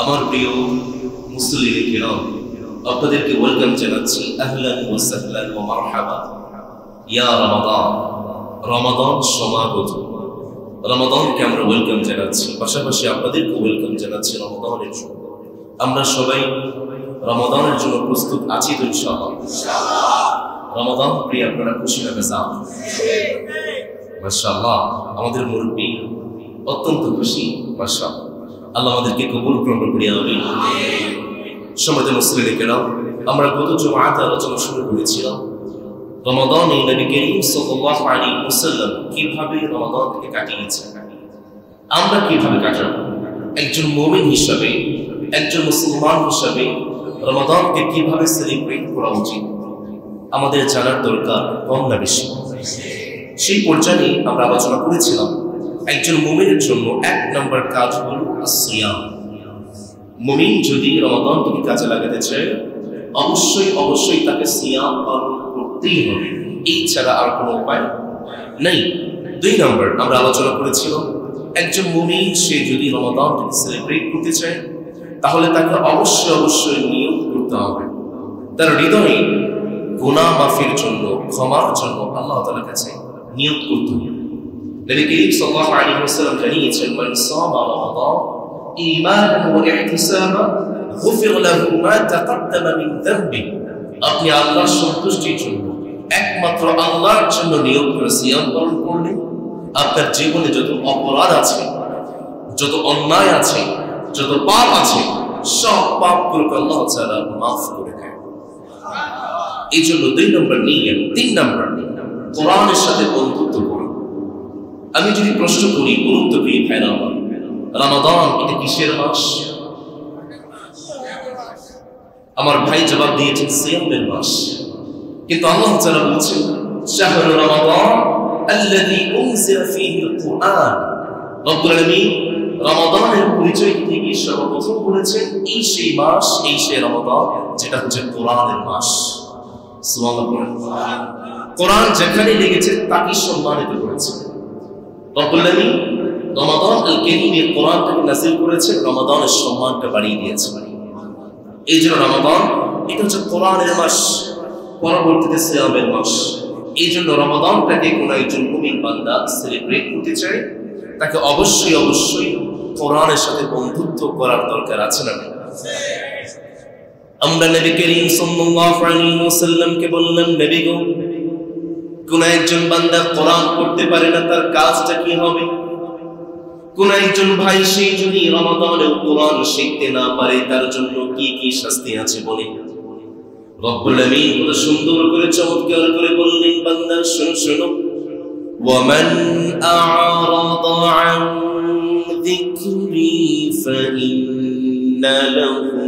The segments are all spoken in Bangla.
আমার প্রিয় মুসলিম কিরাম, আপনাদেরকে ওয়েলকাম জানাচ্ছি। আহলান ওয়া সাহলান ওয়া মারহাবা ইয়া রমাদান। রমাদান সমাগত, রমাদানকে আমরা ওয়েলকাম জানাচ্ছি, পাশাপাশি আপনাদেরকে ওয়েলকাম জানাচ্ছি রমাদানের জন্য। আমরা সবাই রমাদানের জন্য প্রস্তুত আছি তো ইনশাআল্লাহ? রমাদান প্রিয় আপনারা খুশি হবে যান মাশাআল্লাহ। আমাদের মুরব্বী অত্যন্ত খুশি মাশাআল্লাহ। আল্লাহ আমাদেরকে কবুল গ্রহণ করিয়া আমিন। সম্মানিত মুসলিম কিরাম, আমরা গত জুমআতে আলোচনা শুরু করেছিলাম রমাদানে নবী করিম সাল্লাল্লাহু আলাইহি ওয়াসাল্লাম কিভাবে রমাদানকে কাটিয়েছেন, আমরা কিভাবে কাটাবো। একজন মুমিন হিসাবে, একজন মুসলমান হিসাবে রমাদানকে কিভাবে সেলিব্রেট করা উচিত আমাদের জানার দরকার কম না বেশি। সেই পর্যায়ে আমরা আলোচনা করেছিলাম একজন মুমিনের জন্য এক নম্বর কাজ হল সিয়াম। মুমিন যদি রমাদানকে কাজে লাগাতে চায় অবশ্যই তাকে সিয়াম পালন করতেই হবে, এই ছাড়া আর কোনো উপায় নেই। দুই নম্বর আমরা আলোচনা করেছিলাম একজন মুমিন সে যদি রমাদানকে সেলিব্রেট করতে চায় তাহলে তাকে অবশ্যই নিয়ত করতে হবে, তার হৃদয়ে গুনাহ মাফের জন্য, ক্ষমার জন্য আল্লাহ তাআলার কাছে নিয়ত করতে হবে। নবী করিম সাল্লাল্লাহু আলাইহি ওয়াসাল্লাম জানিয়েছেন, মান সামা রমাদান ঈমানান ওয়া ইহতিসাবান গুফিরা লাহু মা তাকাদ্দামা মিন যামবি। আপনি আল্লাহর সন্তুষ্টির জন্য, একমাত্র আল্লাহর জন্য নিয়ত করে সিয়াম পালন করলে আপনার জীবনে যত অপরাধ আছে, যত অন্যায় আছে, যত পাপ আছে, সব পাপগুলোকে আল্লাহ তাআলা মাফ করে দেন। এই জন্য দুই নম্বর নিয়ত। তিন নম্বর কোরআনের সাথে বন্ধুত্ব করুন। আমি যদি প্রশ্ন করি, বলুন তো প্রিয় ভাইরা আমার, রমাদান এটা কিসের মাস? আমার ভাই জবাব দিয়েছেন সিয়ামের মাস। কিন্তু আল্লাহ তাআলা বলেছেন শাহরু রমাদান আল্লাযী উনজিলা ফীহিল কুরআন। রব্বুল আলামিন রমাদানের পরিচয় থেকে সর্বপ্রথম বলেছেন এই সেই মাস, এই সেই রমাদান যেটা হচ্ছে কোরআনের মাস। সুবহানাল্লাহ। কোরআন যেখানে লেগেছে তাকে সম্মানিত করেছে রব্বুল আলামিন। রমাদান আল কারীমে কোরআনকে নাযিল করেছে, রমাদানের সম্মানটা বাড়িয়ে দিয়েছে। এই জন্য রমাদান এটা হচ্ছে কোরআনের মাস, পরবর্তীতে সিয়ামের মাস। এই জন্য রমাদানটাকে কোন একজন মুমিন বান্দা সেলিব্রেট করতে চায় তাকে অবশ্যই কোরআনের সাথে বন্ধুত্ব করার দরকার আছে না? আমরা নবী করিম সাল্লাল্লাহু আলাইহি ওয়াসাল্লামকে বললাম, নবী গো, কোন একজন বান্দা কোরআন পড়তে পারে না, তার কাজটা কি হবে? কোন একজন ভাই সে যদি রমাদানে কোরআন শিখতে না পারে তার জন্য কি কি শাস্তি আছে বলে রব্বুল আলামিন কত সুন্দর করে চমৎকার করে বললেন, বান্দা শোনো, ওয়ামান আ'রাদা আন যিকরি ফাইন্না লাহু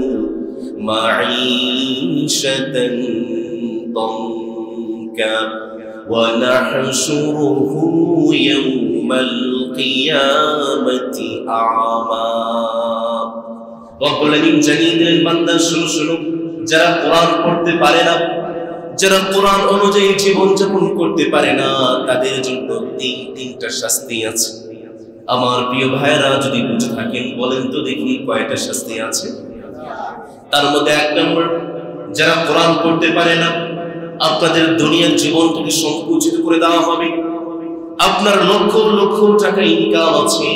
মাঈশাতান দানকা ওয়া নাহশুরুহু ইয়াওমাল কিয়ামাতি আ'মা। রব্বুল আলামিন জানিয়ে দিলেন, বান্দা শোনো, যারা কোরআন পড়তে পারে না, যারা কোরআন অনুযায়ী জীবন যাপন করতে পারে না, তাদের জন্য তিনটা শাস্তি আছে। আমার প্রিয় ভাইরা যদি বুঝে থাকেন বলেন তো দেখি কয়টা শাস্তি আছে? তার মধ্যে এক নম্বর, যারা কোরআন পড়তে পারে না আপনাদের দুনিয়ার জীবনটাকে সংকুচিত করে দেওয়া হবে। আপনার লক্ষ টাকা ইনকাম আছে,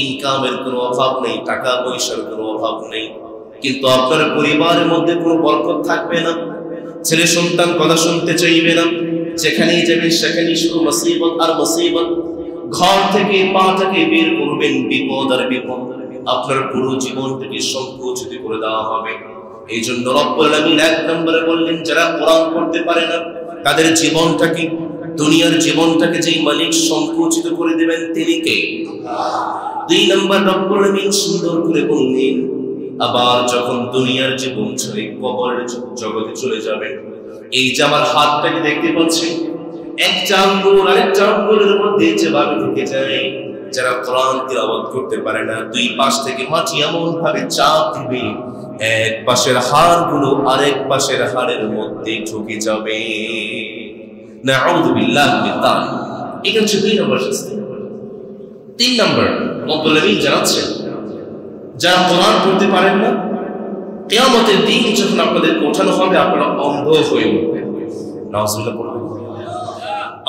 ইনকামের কোনো অভাব নেই, টাকা পয়সার কোনো অভাব নেই, কিন্তু আপনার পরিবারের মধ্যে কোনো বরকত থাকবে না। ছেলে সন্তান কথা শুনতে চাইবে না, যেখানেই যাবেন সেখানেই শুধু মুসিবত আর মুসিবত। ঘর থেকে পাটাকে বের করবেন বিপদ আর বিপদ, আপনার পুরো জীবনটাকে সংকুচিত করে দেওয়া হবে। এই জন্য রব্বুল আলামিন এক নম্বরে বললেন, যারা কোরআন পড়তে পারে না তাদের জীবনটাকে, দুনিয়ার জীবনটাকে যেই মালিক সংকুচিত করে দেবেন তিনি কে? দুই নম্বর রব্বুল আলামিন সুন্দর করে বললেন, আবার যখন দুনিয়ার জীবন ছেড়ে কবরের জগতে চলে যাবে, এই যে আমার হাতটাকে দেখতে পাচ্ছেন, একটা আঙ্গুল আরেকটা আঙ্গুলের মধ্যে যেভাবে ঢুকে যায়, যারা কোরআন তিলাওয়াত করতে পারে না দুই পাশ থেকে মাটি এমন ভাবে চাপ দিবে এক পাশের হাড়গুলো আরেক পাশের হাড়ের মধ্যে ঢুকে যাবে। নাউযুবিল্লাহ মিন যালিক। এটা হচ্ছে দুই নম্বর শাস্তি। তিন নম্বর রব্বুল আলামিন জানাচ্ছেন, যারা কোরআন পড়তে পারেন না, কিয়ামতের দিন যখন আপনাদেরকে ওঠানো হবে আপনারা অন্ধ হয়ে উঠবেন। নাউজুবিল্লাহ পড়বেন।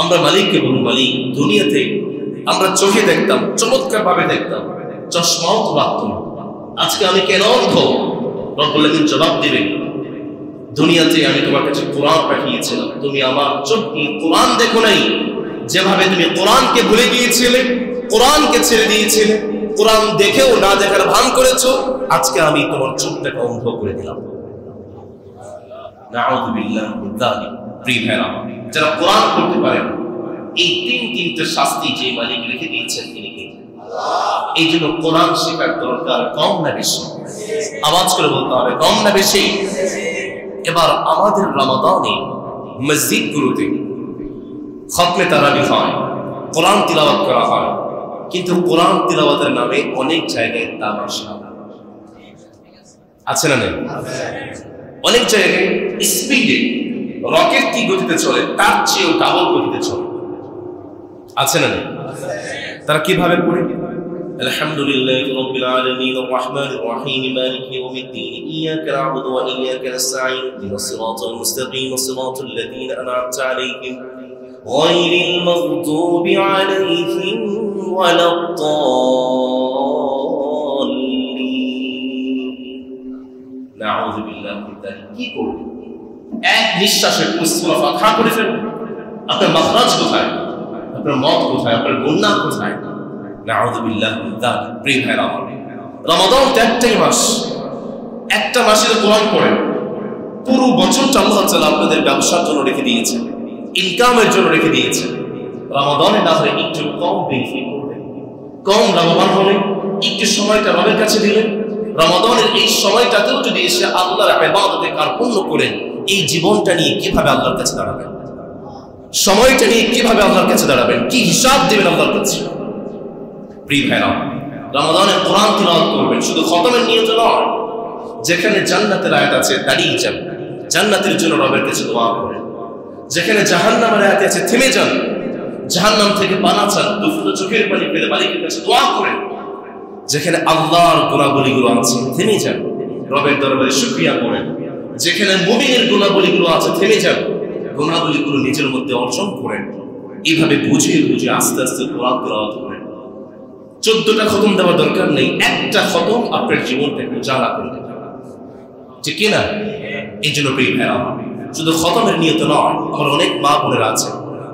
আমরা মালিককে বলুন, মালিক, দুনিয়াতে আমরা চোখে দেখতাম, চমৎকার ভাবে দেখতাম, চশমাও তো রাখতাম, আজকে আমি কেন অন্ধ? রব্বুল আলামিন জবাব দিবেন, দুনিয়াতে আমি তোমার কাছে কোরআন পাঠিয়েছিলাম, তুমি আমার চোখ দিয়ে কোরআন দেখো নাই। যেভাবে তুমি কোরআনকে ভুলে গিয়েছিলে, কোরআনকে ছেড়ে দিয়েছিলে, কোরআন দেখেও না দেখার ভান করেছো, আজকে আমি তোমার চোখটাকে অন্ধ করে দিলাম। নাউযুবিল্লাহ মিন যালিক। প্রিয় ভাইরা, যারা কোরআন পড়তে পারেন, এই তিনটা শাস্তি যে মালিক রেখে দিয়েছেন তিনি কে? এই জন্য কোরআন শেখার দরকার কম না বেশি? আওয়াজ করে বলতে হবে, কম না বেশি? এবার আমাদের রমাদানে মসজিদগুলোতে খতমে তারাবি হয়, কোরআন তিলাওয়াত করা হয়, কিন্তু কোরআন তিলাওয়াতের নামে অনেক জায়গায় তামাশা আছে না নেই? অনেক জায়গায় স্পিডে রকেট কি গতিতে চলে তার চেয়েও ডাবল গতিতে চলে আছে না নেই? তারা কিভাবে পড়ে? আলহামদুলিল্লাহি রাব্বিল আলামিন আর রাহমানির রহিম মালিকি ইয়াউমিদ্দিন ইয়্যাকা না'বুদু ওয়া ইয়্যাকা নাস্তাঈন ইহদিনাস সিরাতাল মুস্তাকিম সিরাতাল লাযীনা আন'আমতা আলাইহিম গায়রিল মাগদুবি আলাইহিম ওয়ালাদ-দাল্লিন। নাউযুবিল্লাহি মিন যালিক। কি করবে? এক নিঃশ্বাসে সূরা ফাতিহা পড়ে ফেলবে। আপনার মাখরাজ কোথায়? আপনার মত কোথায়? আপনার গুনাহ কোথায়? নাউযুবিল্লাহি মিন যালিক। প্রিয় ভাইরা, রমাদান একটাই মাস, একটা মাসের কোরআন পড়েন, পুরো বছরটা আল্লাহ তাআলা আপনাদের ব্যবসার জন্য রেখে দিয়েছেন, ইনকামের জন্য রেখে দিয়েছেন। রমাদানে না হয় একটু কম বেনিফিট করবেন, কম লাভবান হলেন, একটু সময়টা রবের কাছে দিলেন। রমাদানের এই সময়টাতেও যদি এসে আল্লাহর ইবাদতে কার্পণ্য করেন, এই জীবনটা নিয়ে কিভাবে আল্লাহর কাছে দাঁড়াবেন? সময়টা নিয়ে কিভাবে আল্লাহর কাছে দাঁড়াবেন? কি হিসাব দেবেন আল্লাহর কাছে? প্রিয় ভাইরা, রমাদানে কোরআন তিলাওয়াত করবেন, শুধু খতমের নিয়ত নয়। যেখানে জান্নাতের আয়াত আছে দাঁড়িয়ে যান, জান্নাতের জন্য রবের কাছে দোয়া করেন। যেখানে জাহান্নামের আয়াত আছে থেমে যান, জাহান্নাম থেকে পানা চান, দুফুটো চোখের পানি ফেলে মালিকের কাছে দোয়া করেন। যেখানে আল্লাহর গুণাবলীগুলো আছে থেমে যান, রবের দরবারে শুকরিয়া করেন। যেখানে মুমিনের গুণাবলীগুলো আছে থেমে যান, গুণাবলীগুলো নিজের মধ্যে অর্জন করেন। এইভাবে বুঝে বুঝে আস্তে আস্তে কোরআন তিলাওয়াত করেন। 14টা খতম দেওয়ার দরকার নেই, একটা খতম আপনার জীবনটাকে উজালা করে দেবে, ঠিক কিনা? এই জন্য প্রিয় ভাইরা, শুধু খতমের নিয়ত নয়, আমার অনেক মা বোনেরা আছে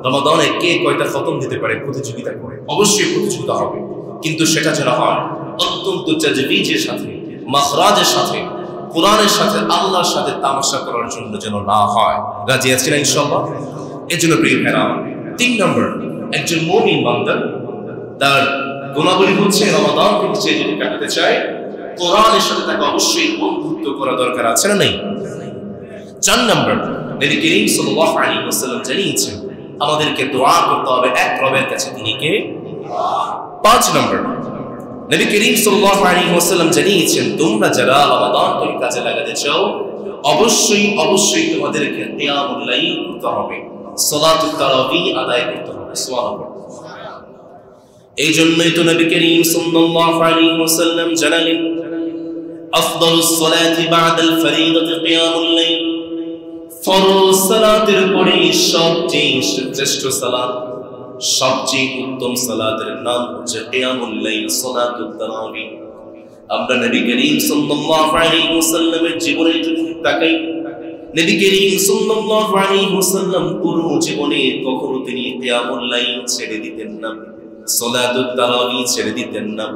রমাদানে কে কয়টা খতম দিতে পারে প্রতিযোগিতা করে। অবশ্যই প্রতিযোগিতা হবে, কিন্তু সেটা যেন হয় অত্যন্ত তাজবীজের সাথে, মাখরাজের সাথে, কোরআনের সাথে, আল্লাহর সাথে তামাশা করার জন্য যেন না হয়। রাজি আছেন ইনশাআল্লাহ? এই জন্য প্রিয় ভাইরা, 3 নম্বর, একজন মুমিন বান্দা তার গুণাবলী হচ্ছে রমাদান থেকে সে যদি কাটাতে চায়, কোরআনের সাথে তাকে অবশ্যই বন্ধুত্ব করা দরকার আছে না নেই? 4 নম্বর, নবী করিম সাল্লাল্লাহু আলাইহি ওয়াসাল্লাম জানিয়েছেন আমাদেরকে দোয়া করতে হবে এক রবের কাছে, তিনি কে? 5 নম্বর, নবী করিম সাল্লাল্লাহু আলাইহি ওয়াসাল্লাম জানিয়েছেন তোমরা যারা রমাদানকে কাজে লাগাতে চাও, অবশ্যই অবশ্যই তোমাদেরকে কিয়ামুল লাইল করতে হবে, সালাতুত তারাবি আদায় করতে হবে। সুবহানাল্লাহ। এই জন্যই তো নবী করিম সাল্লাল্লাহু আলাইহি ওয়াসাল্লাম জানালেন আফদালুস সালাতি বাদাল ফরিদাতি কিয়ামুল লাইল, ফরজ সালাতের পরে সবচেয়ে শ্রেষ্ঠ সালাত, সবচেয়ে উত্তম সালাতের নাম হচ্ছে কিয়ামুল লাইল, সালাতুত তারাবি। আমরা নবী করিম সাল্লাল্লাহু আলাইহি ওয়াসাল্লামের জীবনে যদি তাকাই, নবী করিম সাল্লাল্লাহু আলাইহি ওয়াসাল্লাম পুরো জীবনে কখনো তিনি কিয়ামুল লাইল ছেড়ে দিতেন না, সালাতুত তারাবি ছেড়ে দিতেন না।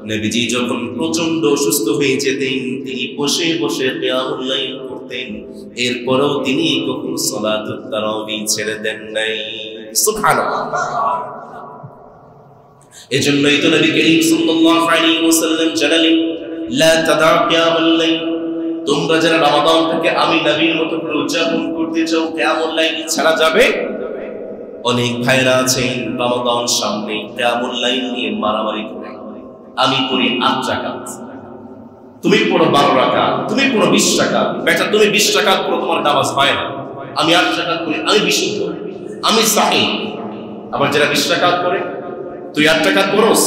নবীজি যখন প্রচন্ড অসুস্থ হয়ে যেতেন, তিনি বসে বসে কিয়ামুল লাইল করতেন, এরপরেও তিনি কখনো সালাতুত তারাবি ছেড়ে দেন নাই। সুবহানাল্লাহ। এজন্যই তো নবী করিম সাল্লাল্লাহু আলাইহি ওয়াসাল্লাম জানালেন লা তাদা কিয়ামুল লাইল, তোমরা যারা রমাদানটাকে আমি নবীর মতো করে উদযাপন করতে চাও, কিয়ামুল লাইল ছাড়া যাবে। অনেক ভাইরা আছেন রমাদান সামনে কিয়ামুল লাইল নিয়ে মারামারি করে, আমি পড়ি 8 রাকাত, তুমি পড়ো 12 রাকাত, তুমি পড়ো 20 রাকাত, বেটা তুমি 20 রাকাত পড়ো, তোমার নামাজ হয় না। আমি 8 রাকাত পড়ি, আমি বিশুদ্ধ, আমি সাহিহ। আবার যারা 20 রাকাত পড়ে, তুই 8 রাকাত পড়োস,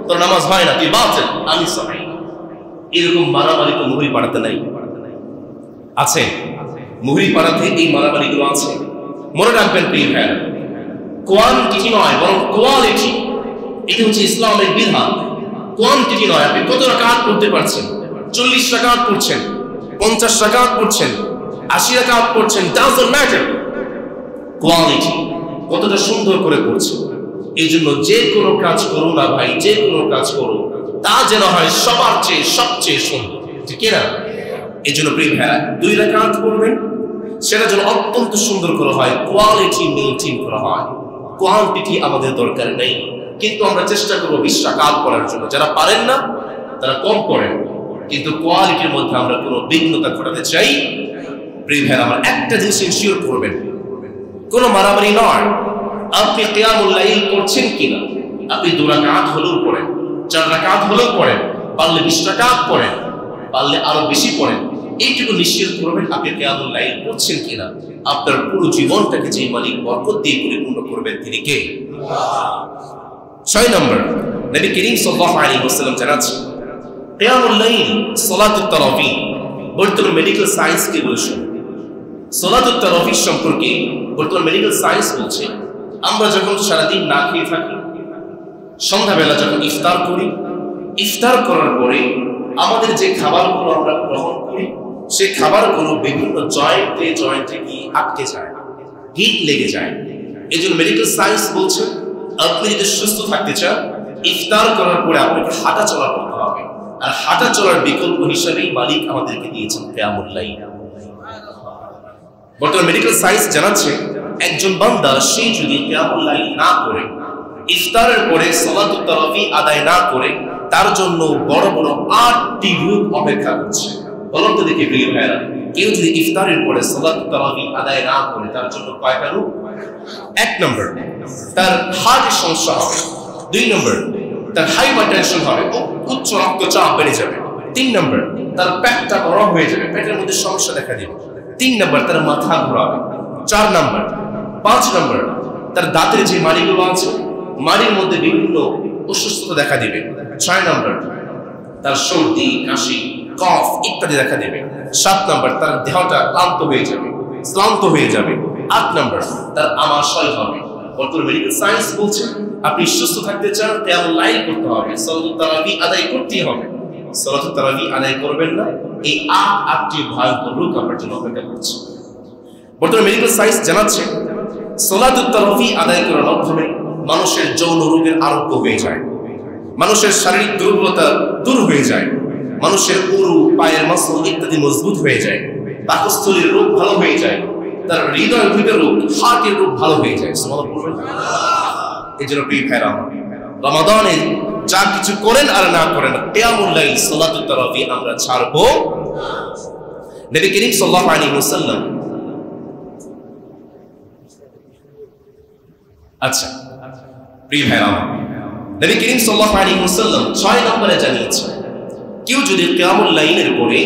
তোর নামাজ হয় না, তুই বাতিল, আমি সাহিহ। এরকম মারামারি তো মুহুরি পাড়াতে নাই, আছে? মুহুরি পাড়াতে এই মারামারিগুলো আছে। মনে রাখবেন প্রিয় ভাইরা, কোয়ান্টিটি নয় বরং কোয়ালিটি, এটা হচ্ছে ইসলামের বিধান। কোয়ান্টিটি নয়, আপনি কত রাকাত পড়তে পারছেন, 40 রাকাত পড়ছেন, 50 রাকাত পড়ছেন, 80 রাকাত পড়ছেন, ডাজন্ট ম্যাটার। কোয়ালিটি কতটা সুন্দর করে পড়ছেন। এই জন্য যে কোনো কাজ করো না ভাই, যে কোনো কাজ করো তা যেন হয় সবার চেয়ে সবচেয়ে সুন্দর, ঠিক না? এই জন্য প্রিয় ভাইরা 2 রাকাত পড়বেন, সেটা যেন অত্যন্ত সুন্দর করে হয়, কোয়ালিটি মেইনটেইন করা হয়। কোয়ান্টিটি আমাদের দরকার নেই, কিন্তু আমরা চেষ্টা করবো 20 রাকাত পড়ার জন্য। যারা পারেন না তারা কম পড়েন, কিন্তু কোয়ালিটির মধ্যে আমরা কোনো বিঘ্নতা ঘটাতে চাই। প্রিয় ভাইরা, আমার একটা জিনিস ইনশিওর করবেন, কোনো মারামারি নয়। আপনি কিয়ামুল লাইল করছেন কিনা, আপনি 2 রাকাত হলেও পড়েন, 4 রাকাত হলেও পড়েন, পারলে 20 রাকাত পড়েন, পারলে আরো বেশি পড়েন। এইটুকু নিশ্চিত করবেন আপনি কিয়ামুল লাইল করছেন কিনা। আপনার পুরো জীবনটাকে যে মালিক বরকত দিয়ে পরিপূর্ণ করবেন তিনি কে? আল্লাহ। 6 নম্বর, নবী করিম সাল্লাল্লাহু আলাইহি ওয়াসাল্লাম জানাচ্ছেন কিয়ামুল লাইল সালাতুত তারাবি। বর্তমান মেডিকেল সায়েন্স কি বলছে সালাতুত তারাবি সম্পর্কে? বর্তমান মেডিকেল সায়েন্স বলছে আমরা যখন সারাদিন না খেয়ে থাকি, সন্ধ্যাবেলা যখন ইফতার করি, ইফতার করার পরে আমাদের যে খাবারগুলো আমরা গ্রহণ করি, সেই খাবারগুলো বিভিন্ন জয়েন্টে কি আটকে যায়, হিট লেগে যায়। এই জন্য মেডিকেল সায়েন্স বলছে আপনি যদি সুস্থ থাকতে চান, ইফতার করার পরে আপনাকে হাঁটা চলা করতে হবে। আর হাঁটা চলার বিকল্প হিসাবেই মালিক আমাদেরকে দিয়েছেন কিয়ামুল লাইল। বর্তমান মেডিকেল সায়েন্স জানাচ্ছে একজন বান্দা সে যদি কিয়ামুল লাইল না করে, ইফতারের পরে সালাতুত তারাবি আদায় না করে, তার জন্য বড় বড় 8টি রোগ অপেক্ষা করছে। বলুন তো দেখি প্রিয় ভাইরা, কেউ যদি ইফতারের পরে সালাতুত তারাবি আদায় না করে, তার জন্য কয়টা রোগ? 1 নম্বর, তার হার্টের সমস্যা হবে। 2 নম্বর, তার হাইপারটেনশন হবে, উচ্চ রক্তচাপ বেড়ে যাবে। 3 নম্বর, তার পেটটা গরম হয়ে যাবে, পেটের মধ্যে সমস্যা দেখা দিবে। 3 নম্বর, তার মাথা ঘোরাবে। 4 নম্বর, 5 নম্বর, তার দাঁতের যে মাড়িগুলো আছে, মাড়ির মধ্যে বিভিন্ন অসুস্থতা দেখা দিবে। 6 নম্বর, তার সর্দি, কাশি, কফ ইত্যাদি দেখা দেবে। 7 নম্বর, তার দেহটা ক্লান্ত হয়ে যাবে। 8 নম্বর, তার আমাশয় হবে। বর্তমান মেডিকেল সায়েন্স বলছে আপনি সুস্থ থাকতে চান, কিয়ামুল লাইল করতে হবে, সালাতুত তারাবি আদায় করতেই হবে। সালাতুত তারাবি আদায় করবেন না, এই 8টি ভয়ঙ্কর রোগ আপনার জন্য অপেক্ষা করছে। বর্তমান মেডিকেল সায়েন্স জানাচ্ছে সালাতুত তারাবি আদায় করার মাধ্যমে মানুষের যৌন রোগের আরোগ্য হয়ে যায়, মানুষের শারীরিক দুর্বলতা দূর হয়ে যায়, মানুষের উরু, পায়ের মাসল ইত্যাদি মজবুত হয়ে যায়, পাকস্থলীর রোগ ভালো হয়ে যায়, তার হৃদয় ভিতর রোগ, হার্টের রোগ ভালো হয়ে যায়। এই জন্য প্রিয় ভাইরা, রমাদানে যা কিছু করেন আর না করেন, কিয়ামুল লাইল সালাতুত তারাবি আমরা ছাড়বো। নবী করিম সাল্লাল্লাহু আলাইহি ওয়াসাল্লাম, আচ্ছা প্রিয় ভাইরা, নবী করিম সাল্লাল্লাহু আলাইহি ওয়াসাল্লাম 6 নম্বরে জানিয়েছেন কেউ যদি কিয়ামুল লাইলের পরে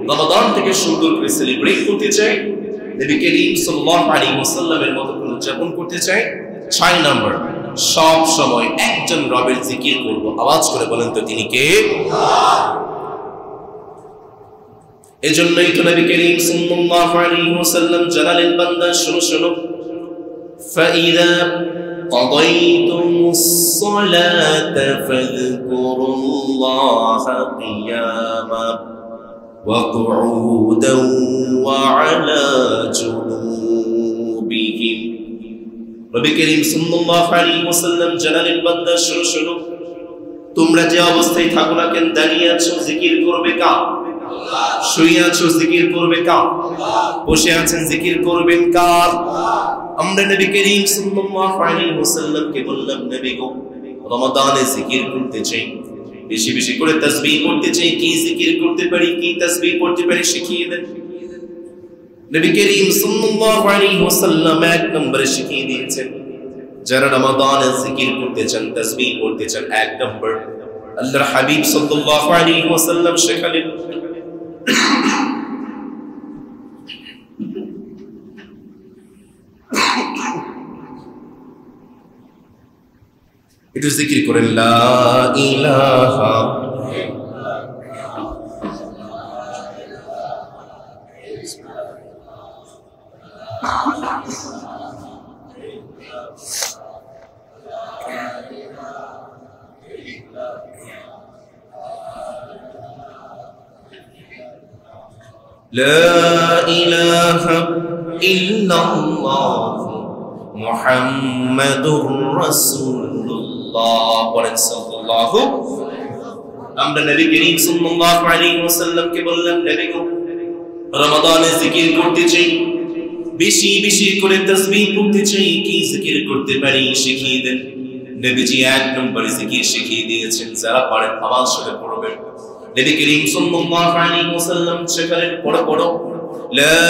রমাদান থেকে সুন্দর করে সেলিব্রেট করতে চায়, নবী করিম সাল্লাল্লাহু আলাইহি ওয়াসাল্লামের মতো করে উদযাপন করতে চায়, 6 নম্বর, সব সময় একজন রবের জিকির করব। আওয়াজ করে বলেন তো তিনি কে? আল্লাহ। এজন্যই তো নবী করিম সাল্লাল্লাহু আলাইহি ওয়াসাল্লাম জানালেন, বান্দা শোনো শোনো, ফাইদা قضيتم الصلاة فاذكروا الله قياما وقعودا وعلى جنوبهم। নবী করিম সাল্লাল্লাহু আলাইহি ওয়াসাল্লাম জানালেন, বান্দা শোনো শোনো, তোমরা যে অবস্থায় থাকো না কেন, দাঁড়িয়ে আছো জিকির করবে কার? আল্লাহ। শুয়ে আছো জিকির করবে কার? আল্লাহ। বসে আছেন জিকির করবেন কার? আল্লাহ। আমরা নবী করিম সাল্লাল্লাহু আলাইহি ওয়াসাল্লামকে বললাম, নবী গো, রমাদানে জিকির করতে চাই, বেশি বেশি করে তাসবিহ করতে চাই, কি জিকির করতে পারি, কি তাসবিহ পড়তে পারি শিখিয়ে দেন। নবী করিম সাল্লাল্লাহু আলাইহি ওয়াসাল্লাম 1 নম্বরে শিখিয়ে দিয়েছেন, যারা রমাদানে জিকির করতে চান, তাসবিহ পড়তে চান, 1 নম্বর আল্লাহর হাবিব সাল্লাল্লাহু আলাইহি ওয়াসাল্লাম শেখালেন, একটু জিকির করেন, লা ইলাহা لا إله إلا الله محمد رسول الله صلى الله আমরা নবী করিম সাল্লাল্লাহু আলাইহি ওয়াসাল্লামকে বললাম নবী গো রমাদানে জিকির করতে চাই বেশি বেশি করে তাসবিহ পড়তে চাই কি জিকির করতে পারি শিখিয়ে দেন নবীজি এক নম্বরে জিকির শিখিয়ে দিয়েছেন যারা পারেন আওয়াজ করে পড়বেন নবী করিম সাল্লাল্লাহু আলাইহি ওয়াসাল্লাম শেখালেন পড়ো লা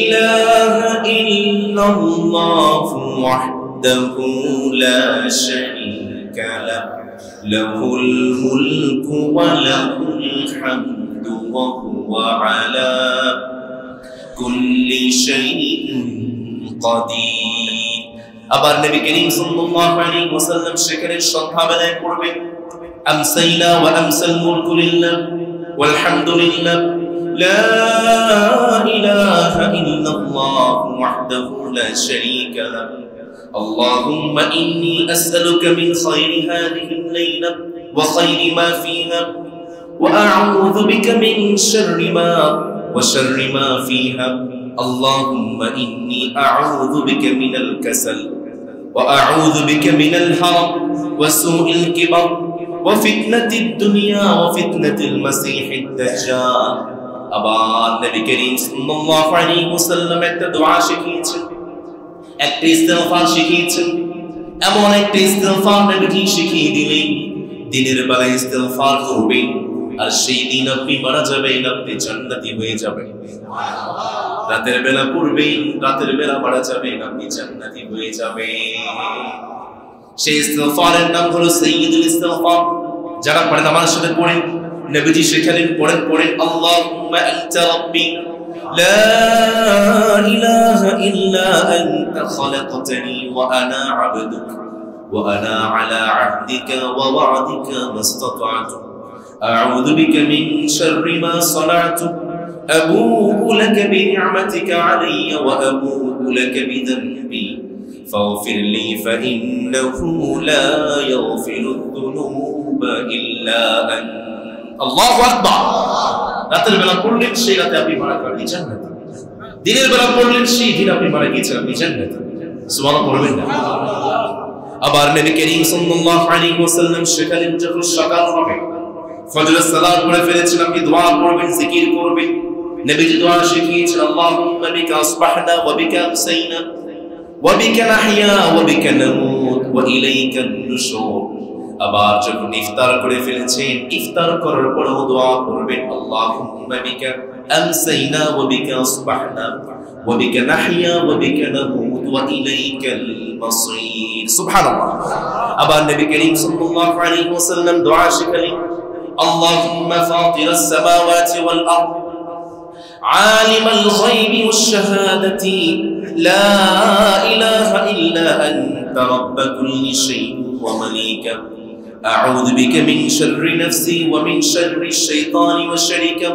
ইলাহা ইল্লাল্লাহু ওয়াহদাহু লা শারীকা লাহু লাহুল মুলকু ওয়া লাহুল হামদু ওয়া হুয়া আলা কুল্লি শাইইন কাদির আবার নবী করিম সাল্লাল্লাহু আলাইহি ওয়াসাল্লাম শেখালেন সন্ধ্যাবেলায় পড়বেন أمسينا وأمسى الملك لله والحمد لله لا إله إلا الله وحده لا شريك له اللهم إني أسألك من خير هذه الليلة وخير ما فيها وأعوذ بك من شر ما فيها اللهم إني أعوذ بك من الكسل وأعوذ بك من الهرم وسوء الكبر وفتنة الدنيا وفتنة المسيح الدجال আবার নবী করিম সাল্লাল্লাহু আলাইহি ওয়াসাল্লাম একটা দোয়া শিখিয়েছেন একটা ইস্তিগফার শিখিয়েছেন এমন একটা ইস্তিগফার নবীজি শিখিয়ে দিলেন দিনের বেলা ইস্তিগফার করবেন আর সেই দিন আপনি মারা যাবেন আপনি জান্নাতি হয়ে যাবেন সুবহানাল্লাহ রাতের বেলা পড়বেন রাতের বেলা মারা যাবেন আপনি জান্নাতি হয়ে যাবেন সেই ইস্তিগফারের নাম হলো সাইয়্যিদুল ইস্তিগফার যারা পড়েন আমার সাথে পড়েন নবীজি শেখালেন পড়েন আল্লাহুম্মা আনতা রাব্বি লা ইলাহা ইল্লা আনতা খালাকতানি ওয়া আনা আবদুকা ওয়া আনা আলা আহদিকা ওয়া ওয়া'দিকা মাস্তাতা'তু আ'উযু বিকা মিন শাররি মা সানা'তু আবু'ু লাকা বিনি'মাতিকা আলাইয়া ওয়া আবু'ু লাকা বিদhanbi فاغفر لي فإنه لا يغفر الذنوب إلا أنت الله أكبر রাতের বেলা পড়লেন সেই রাতে আপনি মারা গেলেন জান্নাতে দিনের বেলা পড়লেন সেই দিন আপনি মারা গিয়েছেন আপনি জান্নাতে সুবহানাল্লাহ পড়বেন না আবার নবী করিম সাল্লাল্লাহু আলাইহি ওয়াসাল্লাম শেখালেন যখন সকাল হবে ফজরের সালাত পড়ে ফেলেছেন আপনি দোয়া করবেন জিকির করবেন নবীজি দোয়া শিখিয়েছেন আল্লাহুম্মা বিকা আসবাহনা ওয়া বিকা আমসাইনা وبك نحيا وبك نموت وإليك النشور আবার যখন ইফতার করে ফেলেছেন ইফতার করার পরেও দোয়া করবেন আল্লাহুম্মা বিকা আমসাইনা ওয়া বিকা আসবাহনা ওয়া বিকা নাহইয়া ওয়া বিকা নামুত ওয়া ইলাইকাল মাসীর সুবহানাল্লাহ আবার নবী করিম সাল্লাল্লাহু আলাইহি ওয়াসাল্লাম দোয়া শিখালেন আল্লাহুম্মা ফাতিরাস সামাওয়াতি ওয়াল আরদ عالم الغيب والشهادة لا إله إلا أنت رب كل شيء ومليكه أعوذ بك من شر نفسي ومن شر الشيطان وشركه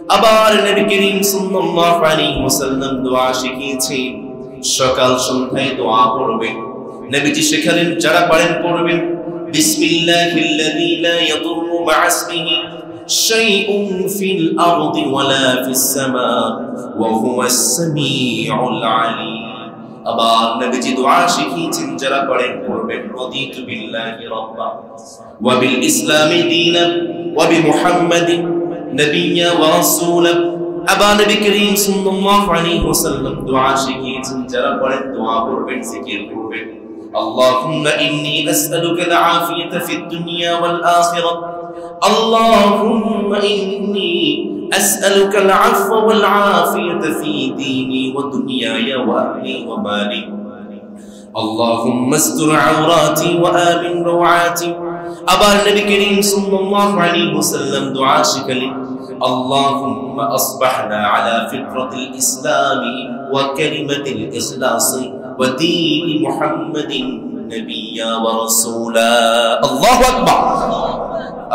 আবার নবী করিম সাল্লাল্লাহু আলাইহি ওয়াসাল্লাম দোয়া শিখিয়েছেন সকাল সন্ধ্যায় দোয়া পড়বেন নবীজি শেখালেন যারা পারেন পড়বেন বিসমিল্লাহিল্লাযী লা ইয়াদুররু মা'a ইসমিহি شيء في الأرض ولا في السماء وهو السميع العليم আবার নবীজি দোয়া শিখিয়েছেন যারা পড়েন পড়বেন রাদিতু বিল্লাহি রাব্বা ওয়া বিল ইসলামি দীনান ওয়া বিমুহাম্মাদিন নাবিয়্যা ওয়া রাসূলা আবার নবী করিম সাল্লাল্লাহু আলাইহি ওয়াসাল্লাম দোয়া শিখিয়েছেন যারা পড়েন দোয়া করবেন জিকির করবেন আল্লাহুম্মা ইন্নী আসআলুকা আল-আফিয়াতা ফিদ দুনিয়া ওয়াল আখিরাহ اللهم إني أسألك العفو والعافية في ديني ودنياي وأهلي ومالي اللهم استر عوراتي وآمن روعاتي أبا النبي الكريم صلى الله عليه وسلم دعاء شكلي اللهم أصبحنا على فطرة الإسلام وكلمة الإخلاص ودين محمد نبيا ورسولا الله أكبر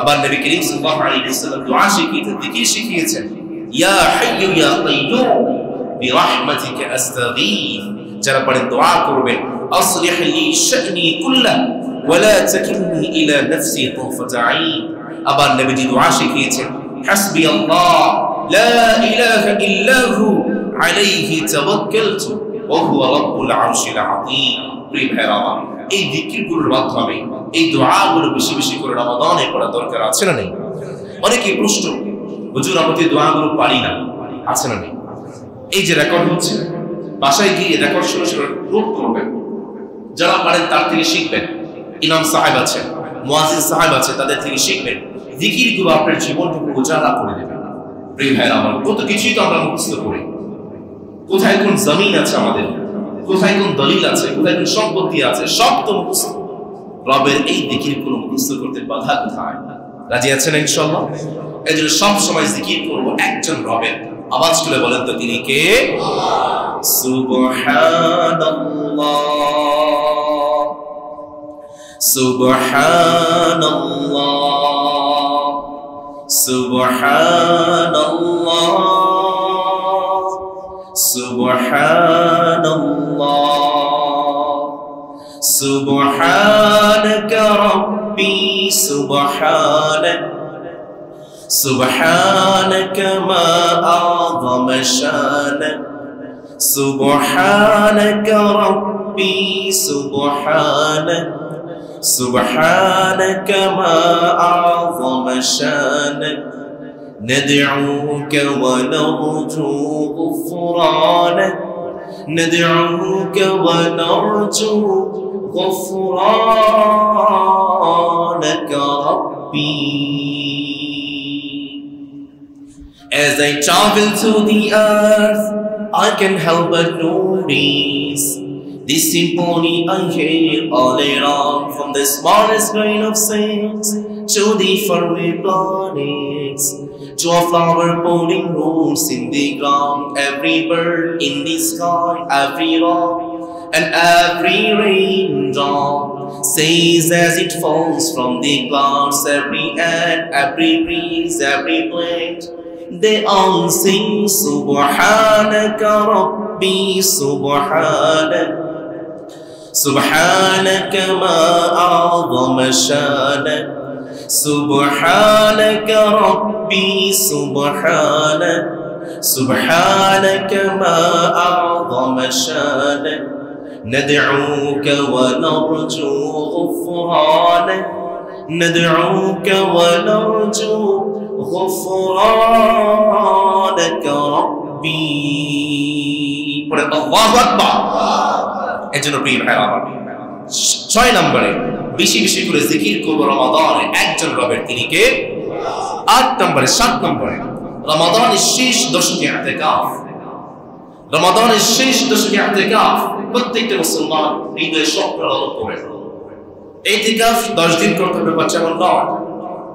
আবার নবী করিম সাল্লাল্লাহু আলাইহি ওয়াসাল্লাম দোয়া শিখিয়েছেন জিকির শিখিয়েছেন ইয়া হাইয়্যু ইয়া কাইয়্যুম বিরাহমাতিকা আস্তাগীথ, যারা পারেন দোয়া করবেন আসলিহ লি শা'নি কুল্লাহ ওয়া লা তাকিলনি ইলা নাফসি তারফাতা আইন। আবার নবীজি দোয়া শিখিয়েছেন হাসবিয়াল্লাহ লা ইলাহা ইল্লা হু আলাইহি তাওয়াক্কালতু ওয়া হুয়া রাব্বুল আরশিল আযীম। প্রিয় ভাইরা আমার, এই জিকিরগুলোর মাধ্যমে এই দোয়াগুলো বেশি বেশি করে রমাদানে পড়া দরকার আছে না নেই? অনেকেই প্রশ্ন, হুজুর আমরা তো দোয়াগুলো পারি না, আছে না নেই? এই যে রেকর্ড হচ্ছে, বাসায় গিয়ে রেকর্ড শুনে শুনে নোট করবেন, যারা পারেন তার থেকে শিখবেন। ইমাম সাহেব আছে, মুয়াজ্জিন সাহেব আছে, তাদের থেকে শিখবেন। জিকিরগুলো আপনার জীবনটাকে উজালা করে দেবে। প্রিয় ভাইরা আমার, কত কিছুই তো আমরা মুখস্থ করি, কোথায় কোন জমিন আছে আমাদের, কোথায় কোন দলিল আছে, কোথায় কোন সম্পত্তি আছে, সব তো মুখস্থ। রবের এই জিকির কোন মুখস্থ করতে বাধা কোথায়? রাজি আছেন ইনশাআল্লাহ? এই জন্য সব সময় জিকির করবো একজন রবের। আওয়াজ করে বলেন তো তিনি কে? সুবহানাল্লাহ, সুবহানাল্লাহ, সুবহানাল্লাহ, সুবহানাল্লাহ, সুবহানাকা রাব্বি সুবহানাক, সুবহানাকা মা আযমা শানাক, সুবহানাকা রাব্বি সুবহানাক, সুবহানাকা মা আযমা শানাক, ندعوك ونرجو غفرانك، ندعوك ونرجو غفرانك ربي. As I travel to the earth, I can help but notice this symphony I hear all around, from the smallest grain of sand to the faraway planets, to a flower pouring roots in the ground, every bird in the sky, every rock and every raindrop says as it falls from the clouds, every ant, every breeze, every plant, they all sing Subhanaka Rabbi Subhanak, Subhanaka ma a'zama shanak, Subhanaka Rabbi Subhanak, Subhanaka ma a'zama shanak, Nad'uka wa narju ghufranak, Nad'uka wa narju ghufranak Rabbi. পরে আল্লাহু আকবার। এজন্য প্রিয় ভাইরা আমার, 6 নম্বরে বেশি বেশি করে জিকির করব রমাদানে একজন রবের, তিনি কে? 8 নম্বরে 7 নম্বরে রমাদানের শেষ দশকে ইতিকাফ। রমাদানের শেষ দশকে ইতিকাফ প্রত্যেকটা মুসলমান হৃদয়ে স্বপ্ন লালন করে। ইতিকাফ 10 দিন করতে হবে বাচ্চা এমন নয়।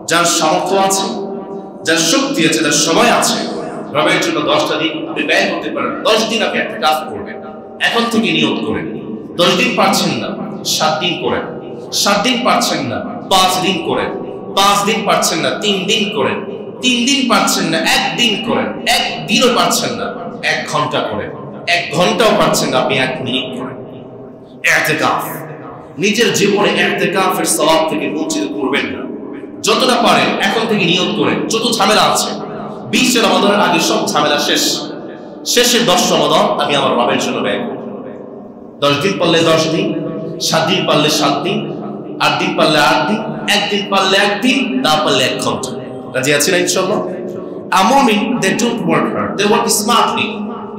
যার সামর্থ্য আছে, যার শক্তি আছে, যার সময় আছে, রবের জন্য 10টা দিন আপনি ব্যয় করতে পারেন। 10 দিন আপনি ইতিকাফ করবেন, এখন থেকে নিয়ত করেন। 10 দিন পারছেন না, 7 দিন করেন। 7 দিন পারছেন না, 5 দিন করেন। 5 দিন পারছেন না, 3 দিন করেন। 3 দিন পারছেন না, 1 দিন করেন। 1 দিনও পারছেন না, 1 ঘন্টা করেন। 1 ঘন্টাও পারছেন না, আপনি 1 মিনিট করেন। ইতিকাফ নিজের জীবনে ইতিকাফের সওয়াব থেকে বঞ্চিত করবেন না। যতটা পারেন এখন থেকে নিয়ত করেন। যত ঝামেলা আছে 20 রমাদানের আগে সব ঝামেলা শেষ। শেষের 10 রমাদান আমি আমার রবের জন্য ব্যয় করব। 10 দিন পারলে 10 দিন, 7 দিন পারলে 7 দিন, 8 দিন পারলে 8 দিন, 1 দিন পারলে 1 দিন, না পারলে 1 ঘন্টা। রাজি আছেন ইনশাআল্লাহ? A mu'min, they don't work hard, they work smartly.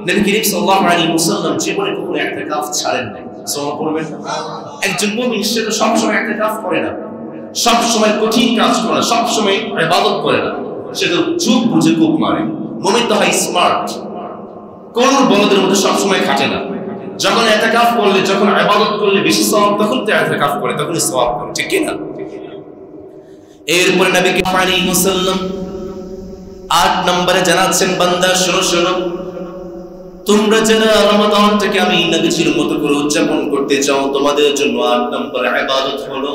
Nabi Karim সাল্লাল্লাহু আলাইহি ওয়াসাল্লাম জীবনে কখনো ইতিকাফ ছাড়েন নাই। সুবহানাল্লাহ পড়বেন। একজন মুমিন সে তো সব সময় ইতিকাফ করে না, সব সময় কঠিন কাজ করে না, সব সময় ইবাদত করে না, সে তো চুপ বুঝে কুপ মারে। মুমিন তো হয় স্মার্ট, কোন বলদের মধ্যে সব সময় খাটে না। যখন ইতিকাফ করলে, যখন ইবাদত করলে বেশি সওয়াব, তখন তো ইতিকাফ করে, তখনই সওয়াব করে, ঠিক কি না? এরপরে নবী করিম আলাইহিস সাল্লাম 8 নম্বরে জানাচ্ছেন, বান্দা শোনো শোনো, তোমরা যারা রমাদানটাকে আমি নবীজির মতো করে উদযাপন করতে চাও, তোমাদের জন্য 8 নম্বর ইবাদত হলো,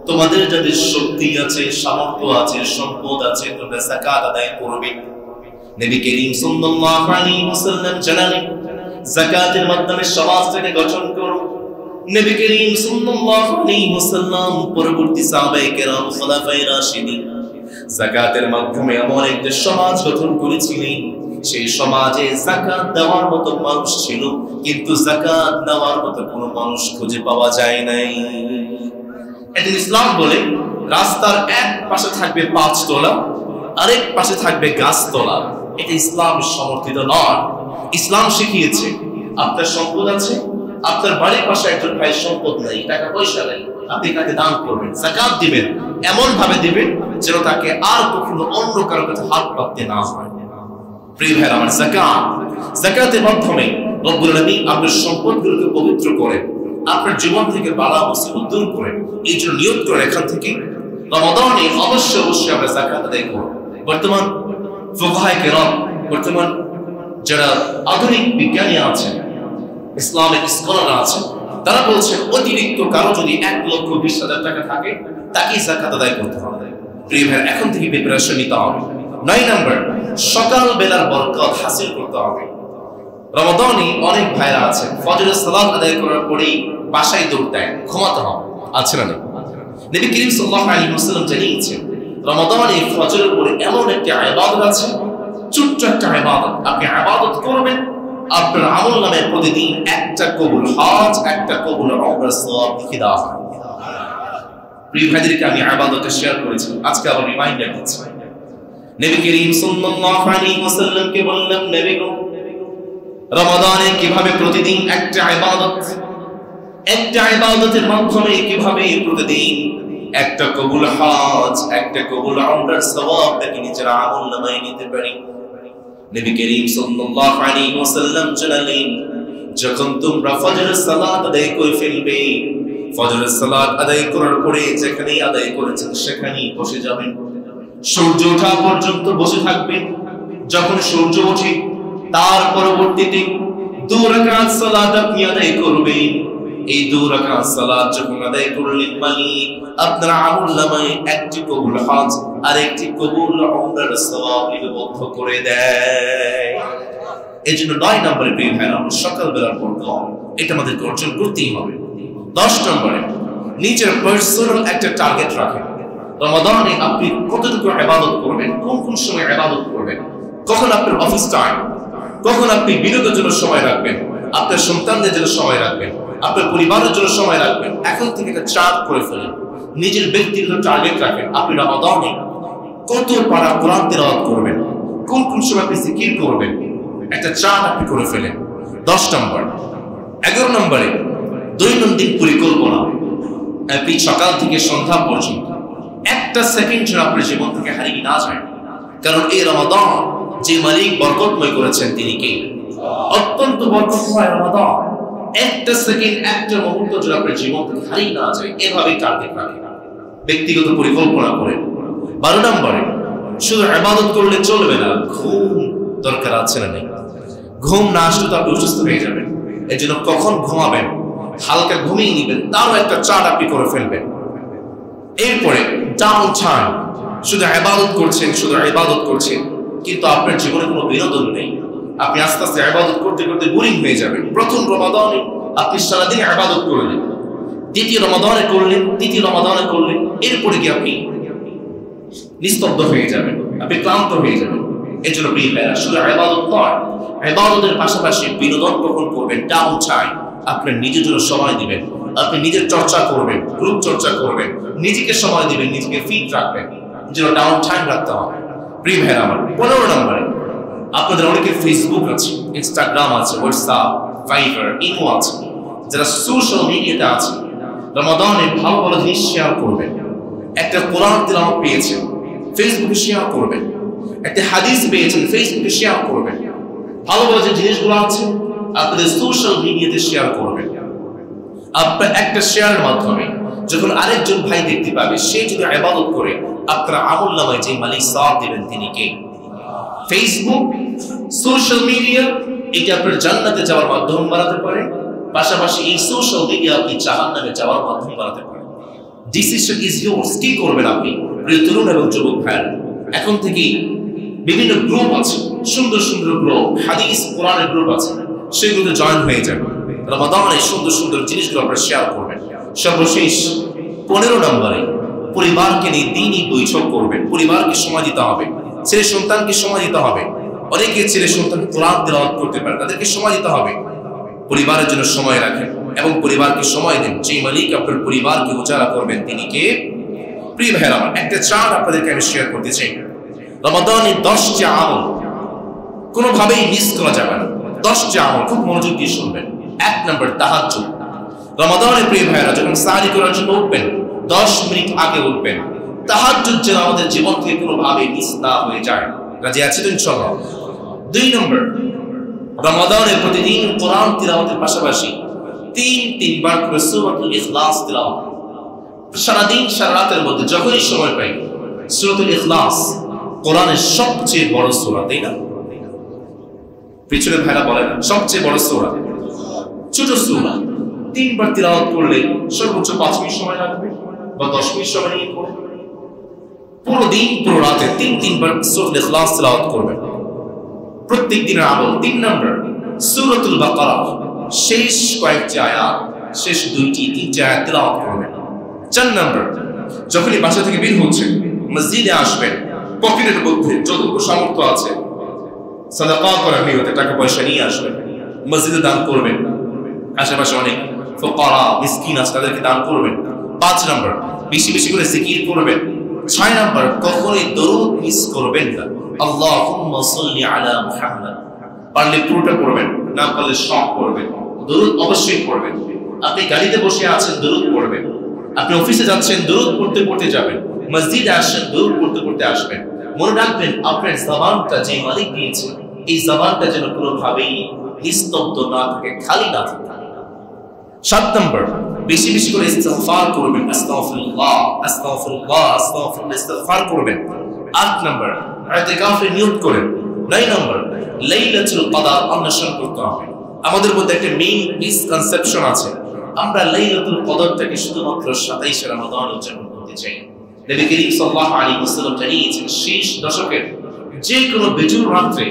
তোমাদের যাদের শক্তি আছে, সামর্থ্য আছে, সম্পদ আছে, তোমরা যাকাত আদায় করবে। নবী করিম সাল্লাল্লাহু আলাইহি ওয়াসাল্লাম জানালেন যাকাতের মাধ্যমে সমাজটাকে গঠন করো। নবী করিম সাল্লাল্লাহু আলাইহি ওয়াসাল্লাম পরবর্তী সাহাবায়ে কেরাম খোলাফায়ে রাশিদিন যাকাতের মাধ্যমে এমন একটা সমাজ গঠন করেছিলেন, সেই সমাজে যাকাত দেওয়ার মতো মানুষ ছিল, কিন্তু যাকাত নেওয়ার মতো কোনো মানুষ খুঁজে পাওয়া যায় নাই। এদিন ইসলাম বলে রাস্তার এক পাশে থাকবে 5 তলা, আরেক পাশে থাকবে গাছতলা। এটা ইসলাম সমর্থিত নয়। ইসলাম শিখিয়েছে আপনার সম্পদ আছে, আপনার বাড়ির পাশে একজন ভাই সম্পদ নেই, টাকা পয়সা নেই, আপনি তাকে দান করবেন, যাকাত দিবেন, এমন ভাবে দিবেন যেন তাকে আর কখনো অন্য কারো কাছে হাত পাততে না হয়। প্রিয় ভাইরা আমার, যাকাতের মাধ্যমে রব্বুল আলামিন আপনার সম্পদগুলোকে পবিত্র করেন, আপনার জীবন থেকে বালা মুসিবত দূর করেন। এই জন্য নিয়ত করে এখান থেকে রমাদানে অবশ্যই আমরা যাকাত আদায় করব। বর্তমান ফুকাহায়ে কেরাম, বর্তমান যারা আধুনিক বিজ্ঞানী আছেন, ইসলামিক স্কলাররা আছেন, তারা বলছেন অতিরিক্ত কারো যদি 1,20,000 টাকা থাকে তাকে যাকাত আদায় করতে হবে। প্রিয় ভাই, এখন থেকে প্রিপারেশন নিতে হবে। 9 নম্বর, সকাল বেলার বরকত হাসিল করতে হবে। রমাদানে অনেক ভাইরা আছে ফজরের সালাত আদায় করার পরেই বাসায় দৌড় দেয়, ঘুমাতে হবে, আছে না? নবী করিম সাল্লাল্লাহু আলাইহি ওয়াসাল্লাম জানিয়েছেন রমাদানে ফজরের পরে এমন একটা ইবাদত আছে, ছোট্ট একটা ইবাদত, আপনি ইবাদত করবেন, আপনার আমলনামে প্রতিদিন একটা কবুল হজ, একটা কবুল উমরার সওয়াব লিখে দেওয়া হয়। প্রিয় ভাইদেরকে আমি ইবাদতটা শেয়ার করেছি, আজকে আবার রিমাইন্ডার দিচ্ছি। নবী করিম সাল্লাল্লাহু আলাইহি ওয়াসাল্লামকে বললাম, নবী গো, রমাদানে কিভাবে প্রতিদিন একটা ইবাদতের মাধ্যমে কিভাবে প্রতিদিন একটা কবুল হজ, একটা কবুল উমরার সওয়াবটাকে নিজের আমলনামায় নিতে পারি। নবী করিম সাল্লাল্লাহু আলাইহি ওয়াসাল্লাম জানালেন, যখন তোমরা ফজরের সালাত আদায় করে ফেলবে, ফজরের সালাত আদায় করার পরে যেখানেই আদায় করেছেন সেখানেই বসে যাবেন, সূর্য ওঠা পর্যন্ত বসে থাকবেন। যখন সূর্য ওঠে তার পরবর্তীতে 2 রাকাত সালাত আপনি আদায় করবেন। এই 2 রাকাত সালাত যখন আদায় করলেন, মালিক আপনার আমলনামায় একটি কবুল হজ আর একটি কবুল উমরার সওয়াব লিপিবদ্ধ করে দেয়। এজন্য 9 নম্বরে প্রিয় ভাইরা, সকাল বেলার বরকত এটা আমাদের অর্জন করতেই হবে। 10 নম্বরে নিজের পার্সোনাল একটা টার্গেট রাখেন। রমাদানে আপনি কতটুকু ইবাদত করবেন, কোন সময় ইবাদত করবেন, কখন আপনার অফিস টাইম, কখন আপনি বিনোদনের জন্য সময় রাখবেন, আপনার সন্তানদের জন্য সময় রাখবেন, আপনার পরিবারের জন্য সময় রাখবেন। এখন থেকে একটা চার্ট করে ফেলেন, নিজের ব্যক্তিগত টার্গেট রাখেন। আপনি রমাদানে কত পারা কোরআন তেলাওয়াত করবেন, কোন সময় আপনি জিকির করবেন, একটা চার্ট আপনি করে ফেলেন। 10 নম্বর। 11 নম্বরে দৈনন্দিন পরিকল্পনা। আপনি সকাল থেকে সন্ধ্যা পর্যন্ত একটা সেকেন্ড যেন আপনার জীবন থেকে হারিয়ে না যায়। কারণ এই রমাদান যে মালিক বরকতময় করেছেন তিনি কে? অত্যন্ত বরকতময় রমাদান। একটা সেকেন্ড, একটা মুহূর্ত যেন আপনার জীবন থেকে হারিয়ে না যায়, এভাবে টার্গেট রাখেন, ব্যক্তিগত পরিকল্পনা করেন। 12 নম্বরে শুধু ইবাদত করলে চলবে না, ঘুম দরকার আছে না নেই? ঘুম না আসলে তো আপনি অসুস্থ হয়ে যাবেন। এই জন্য কখন ঘুমাবেন, হালকা ঘুমিয়ে নিবেন, তারও একটা চার্ট আপনি করে ফেলবেন। এরপরে ডাউন টাইম, শুধু ইবাদত করছেন কিন্তু আপনার জীবনে কোনো বিনোদন নেই। আপনি আস্তে আস্তে ইবাদত করতে করতে বোরিং হয়ে যাবেন। প্রথম রমাদানে আপনি সারাদিন ইবাদত করলেন, দ্বিতীয় রমাদানে করলেন, তৃতীয় রমাদানে করলেন, এরপরে কি আপনি নিস্তব্ধ হয়ে যাবেন, আপনি ক্লান্ত হয়ে যাবেন। এই জন্য প্রিয় ভাইরা, শুধু ইবাদত নয়, ইবাদতের পাশাপাশি বিনোদন কখন করবেন, ডাউন টাইম, আপনার নিজের জন্য সময় দিবেন, আপনি নিজের চর্চা করবেন, গ্রুপ চর্চা করবেন, নিজেকে সময় দিবেন, নিজেকে ফিট রাখবেন, যেন ডাউন টাইম রাখতে হবে। প্রিয় ভাইরা আমার, 15 নম্বরে আপনাদের অনেকের ফেসবুক আছে, ইনস্টাগ্রাম আছে, হোয়াটসঅ্যাপ, ফাইবার, ইমো আছে, যারা সোশ্যাল মিডিয়াতে আছে, রমাদানে ভালো ভালো জিনিস শেয়ার করবেন। একটা কোরআন তেলাওয়াত পেয়েছেন, ফেসবুকে শেয়ার করবেন। একটা হাদিস পেয়েছেন, ফেসবুকে শেয়ার করবেন। ভালো ভালো যে জিনিসগুলো আছে আপনাদের সোশ্যাল মিডিয়াতে শেয়ার করবেন। আপনার একটা শেয়ারের মাধ্যমে যখন আরেকজন ভাই দেখতে পাবে, সে যদি ইবাদত করে, আপনার আমলনামায় যে মালিক সওয়াব দিবেন তিনি কে? ফেসবুক, সোশ্যাল মিডিয়া, এটা আপনার জান্নাতে যাওয়ার মাধ্যম বানাতে পারে, পাশাপাশি এই সোশ্যাল মিডিয়া আপনি জাহান্নামে যাওয়ার মাধ্যম বানাতে পারেন। Decision is yours. কি করবেন আপনি? প্রিয় তরুণ এবং যুবক ভাইরা, এখন থেকেই বিভিন্ন গ্রুপ আছে, সুন্দর সুন্দর গ্রুপ, হাদিস কোরআনের গ্রুপ আছে, সেগুলোতে জয়েন হয়ে যাবে। রমাদানে সুন্দর সুন্দর জিনিসগুলো আপনারা শেয়ার করবেন। সর্বশেষ 15 নম্বরে পরিবারকে নিয়ে দিনই বৈঠক করবেন। পরিবারকে সময় দিতে হবে, ছেলে সন্তানকে সময় দিতে হবে। অনেকে ছেলে সন্তান কোরআন তেলাওয়াত করতে পারে, তাদেরকে সময় দিতে হবে। পরিবারের জন্য সময় রাখেন এবং পরিবারকে সময় দেন। যে মালিক আপনার পরিবারকে উজাড়া করবেন তিনি কে? প্রিয় ভাইরা আমার, একটা চার্ট আপনাদেরকে আমি শেয়ার করতে চাই। রমাদানের 10টি আমল কোনোভাবেই মিস করা যাবে না। 10টি আমল খুব মনোযোগ দিয়ে শুনবেন। 1 নম্বর তাহাজ্জুদ। রমাদানের প্রিয় ভাইরা যখন সাহরি করার জন্য উঠবেন 10 মিনিট আগে উঠবেন। তাহাজ্জুদ যেন আমাদের জীবন থেকে কোনোভাবে মিস না হয়ে যায়। রাজি আছি তো ইনশাআল্লাহ? 2 নম্বর, রমাদানে প্রতিদিন কোরআন তিলাওয়াতের পাশাপাশি 3 বার করে সূরাতুল ইখলাস তিলাওয়াত। সারাদিন সারা রাতের মধ্যে যখনই সময় পাই সূরাতুল ইখলাস কোরআনের সবচেয়ে বড় সূরা, তাই না? পিছনে ভাইরা বলেন সবচেয়ে বড় সূরা, ছোট সূরা 3 বার তিলাওয়াত করলে সর্বোচ্চ 5 মিনিট সময় লাগবে বা 10 মিনিট সময় নিয়ে পড়বেন। পুরো দিন পুরো রাতে 3 বার সূরাতুল ইখলাস তিলাওয়াত করবেন। প্রত্যেক দিনের আমল। 3 নম্বর, সূরাতুল বাকারা শেষ কয়েকটি আয়াত, শেষ 3টি আয়াত তেলাওয়াত করবেন। 4 নম্বর, যখনই বাসা থেকে বের হচ্ছেন মসজিদে আসবেন, পকেটের মধ্যে যতটুকু সামর্থ্য আছে সাদাকা করার নিয়তে টাকা পয়সা নিয়ে আসবেন, মসজিদে দান করবেন। আশেপাশে অনেক ফুকারা মিসকিন আছে, তাদেরকে দান করবেন। 5 নম্বর, বেশি বেশি করে জিকির করবেন। 6 নম্বর, কখনোই দরুদ মিস করবেন না। আল্লাহুম্মা সাল্লি আলা মুহাম্মাদ পারলে পুরোটা পড়বেন, না পারলে সব পড়বেন। দরুদ অবশ্যই পড়বেন। আপনি গাড়িতে বসে আছেন, দরুদ পড়বেন। আপনি অফিসে যাচ্ছেন, দরুদ পড়তে পড়তে যাবেন। মসজিদে আসেন, দরুদ পড়তে পড়তে আসবেন। মনে রাখবেন আপনার জবানটা যে মালিক দিয়েছে, এই জবানটা যেন কোনোভাবেই নিস্তব্ধ না থাকে, খালি না থাকে। 7 নম্বর, বেশি বেশি করে ইস্তিগফার করবেন। আস্তাগফিরুল্লাহ আস্তাগফিরুল্লাহ আস্তাগফিরুল্লাহ ইস্তিগফার করবেন। 8 নম্বর, ইতিকাফে নিয়ত করেন। 9 নম্বর, লাইলাতুল কদর অন্বেষণ করতে হবে। আমাদের মধ্যে একটা মেইন মিসকনসেপশন আছে, আমরা লাইলাতুল কদরটাকে শুধুমাত্র 27 রমাদান উদযাপন করতে চাই। নবী করিম সাল্লাল্লাহু আলাইহি ওয়াসাল্লাম জানিয়েছেন শেষ দশকের যে কোনো বেজুর রাতে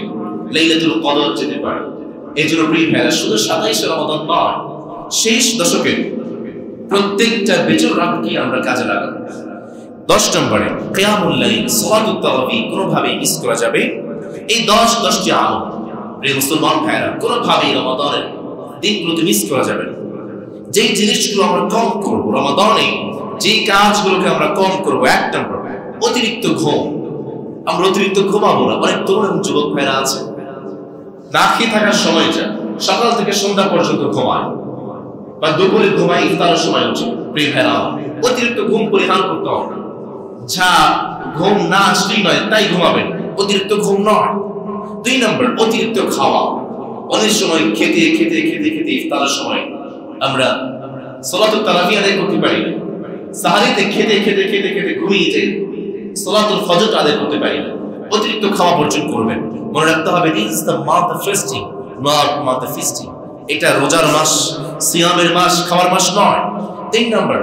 লাইলাতুল কদর যেতে পারে। এজন্য প্রিয় ভাইরা, শুধু 27 রমাদান নয়, শেষ দশকের প্রত্যেকটা বেজুর রাতকে আমরা কাজে লাগাবো। 10 নম্বরে কিয়ামুল লাইল, সালাতুত তারাবি কোনোভাবেই মিস করা যাবে। এই 10টি আমল প্রিয় মুসলমান ভাইরা কোনোভাবেই রমাদানের দিনগুলোতে মিস করা যাবে না। যেই জিনিসগুলো আমরা কম করবো রমাদানে, যে কাজগুলোকে আমরা কম করবো, 1 নম্বর অতিরিক্ত ঘুম। আমরা অতিরিক্ত ঘুমাবো না। অনেক তরুণ এবং যুবক ভাইরা আছে না খেয়ে থাকার সময়টা সকাল থেকে সন্ধ্যা পর্যন্ত ঘুমায়, বা দুপুরে ঘুমায়, ইফতারের সময় উঠে। প্রিয় ভাইরা, অতিরিক্ত ঘুম পরিহার করতে হবে। যা ঘুম না আসলেই নয় তাই ঘুমাবেন, অতিরিক্ত ঘুম নয়। 2 নম্বর, অতিরিক্ত খাওয়া। অনেক সময় খেতে খেতে খেতে খেতে ইফতারের সময় আমরা সালাতুত তারাবি আদায় করতে পারি না। সাহারিতে খেতে খেতে খেতে খেতে ঘুমিয়ে যাই, সালাতুল ফজর আদায় করতে পারি না। অতিরিক্ত খাওয়া বর্জন করবেন। মনে রাখতে হবে this is the month of fasting, not month of feasting. এটা রোজার মাস, সিয়ামের মাস, খাওয়ার মাস নয়। 3 নম্বর,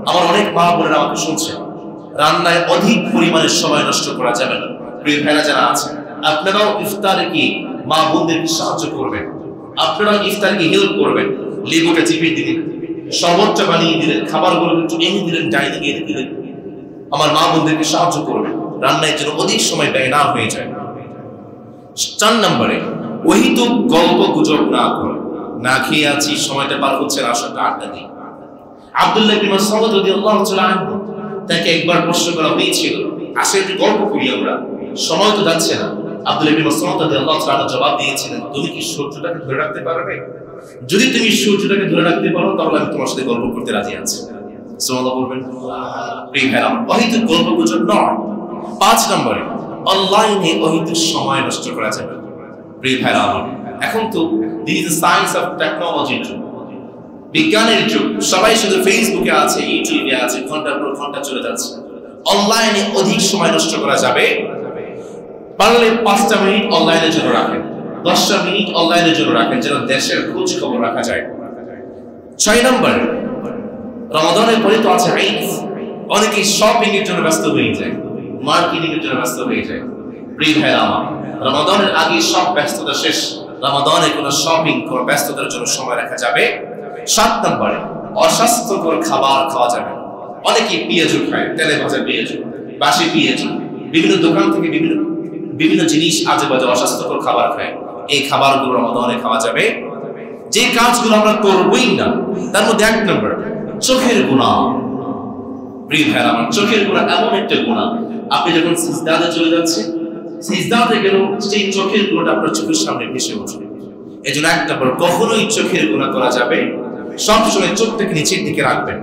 আমার অনেক মা বোনেরা আমাকে শুনছেন, রান্নায় অধিক পরিমাণে সময় নষ্ট করা যাবে না। প্রিয় ভাইরা যারা আছে, আপনারাও ইফতারে কি মা বোনদেরকে সাহায্য করবেন, আপনারাও ইফতারকে হেল্প করবেন। লেবুটা চিপে দিলেন, শরবতটা বানিয়ে দিলেন, খাবারগুলো একটু এনে দিলেন, ডাইনিং এনে দিলেন। আমার মা বোনদেরকে সাহায্য করবেন, রান্নায় যেন অধিক সময় ব্যয় না হয়ে যায়। 4 নম্বরে অহেতুক গল্প গুজব না করে। না খেয়ে আছি, সময়টা পার হচ্ছে না, আসলে আড্ডা দিই। আব্দুল্লাহ ইবনে মাসউদ রাদিয়াল্লাহু তাআলা আনহু, তাকে একবার প্রশ্ন করা হয়েছিল, আসলে একটু গল্প করি আমরা, সময় তো যাচ্ছে না। আব্দুল্লাহ ইবনে মাসউদ রাদিয়াল্লাহু তাআলা জবাব দিয়েছিলেন, তুমি কি সূর্যটাকে ধরে রাখতে পারবে? যদি তুমি সূর্যটাকে ধরে রাখতে পারো তাহলে আমি তোমার সাথে গল্প করতে রাজি আছি। সুবহানাল্লাহ বলবেন। প্রিয় ভাইরা, অহেতুক গল্প গুজব নয়। 5 নম্বরে অনলাইনে অহেতুক সময় নষ্ট করা যাবে না। প্রিয় ভাইরা, এখন তো this is science of technology, বিজ্ঞানের যুগ। সবাই শুধু ফেসবুকে আছে, ইউটিউবে আছে, ঘন্টার পর ঘন্টা চলে যাচ্ছে। অনলাইনে অধিক সময় নষ্ট করা যাবে। পারলে 5টা মিনিট অনলাইনের জন্য রাখেন, 10টা মিনিট অনলাইনের জন্য রাখেন, যেন দেশের খোঁজ খবর রাখা যায়। 6 নম্বর, রমাদানের পরে তো আছে ঈদ। অনেকেই শপিং এর জন্য ব্যস্ত হয়ে যায়, মার্কেটিং এর জন্য ব্যস্ত হয়ে যায়। প্রিয় ভাইরা আমার, রমাদানের আগে সব ব্যস্ততা শেষ, রমাদানে কোনো শপিং কোনো ব্যস্ততার জন্য সময় রাখা যাবে। 7 নম্বরে অস্বাস্থ্যকর খাবার খাওয়া যাবে। অনেকে পেঁয়াজু খায়, তেলে ভাজা পেঁয়াজু, বাসি পেঁয়াজু, বিভিন্ন দোকান থেকে বিভিন্ন জিনিস আজে বাজে অস্বাস্থ্যকর খাবার খায়। এই খাবারগুলো রমাদানে খাওয়া যাবে। যে কাজগুলো আমরা করবই না তার মধ্যে 1 নম্বর চোখের গুনাহ। প্রিয় ভাইরা আমার, চোখের গুনাহ এমন একটা গুনাহ, আপনি যখন সিজদাতে চলে যাচ্ছেন, সিজদাতে গেলেও সেই চোখের গুনাহটা আপনার চোখের সামনে ভেসে উঠবে। এজন্য 1 নম্বর কখনোই চোখের গুনাহ করা যাবে, সবসময় চোখটাকে নিচের দিকে রাখবেন।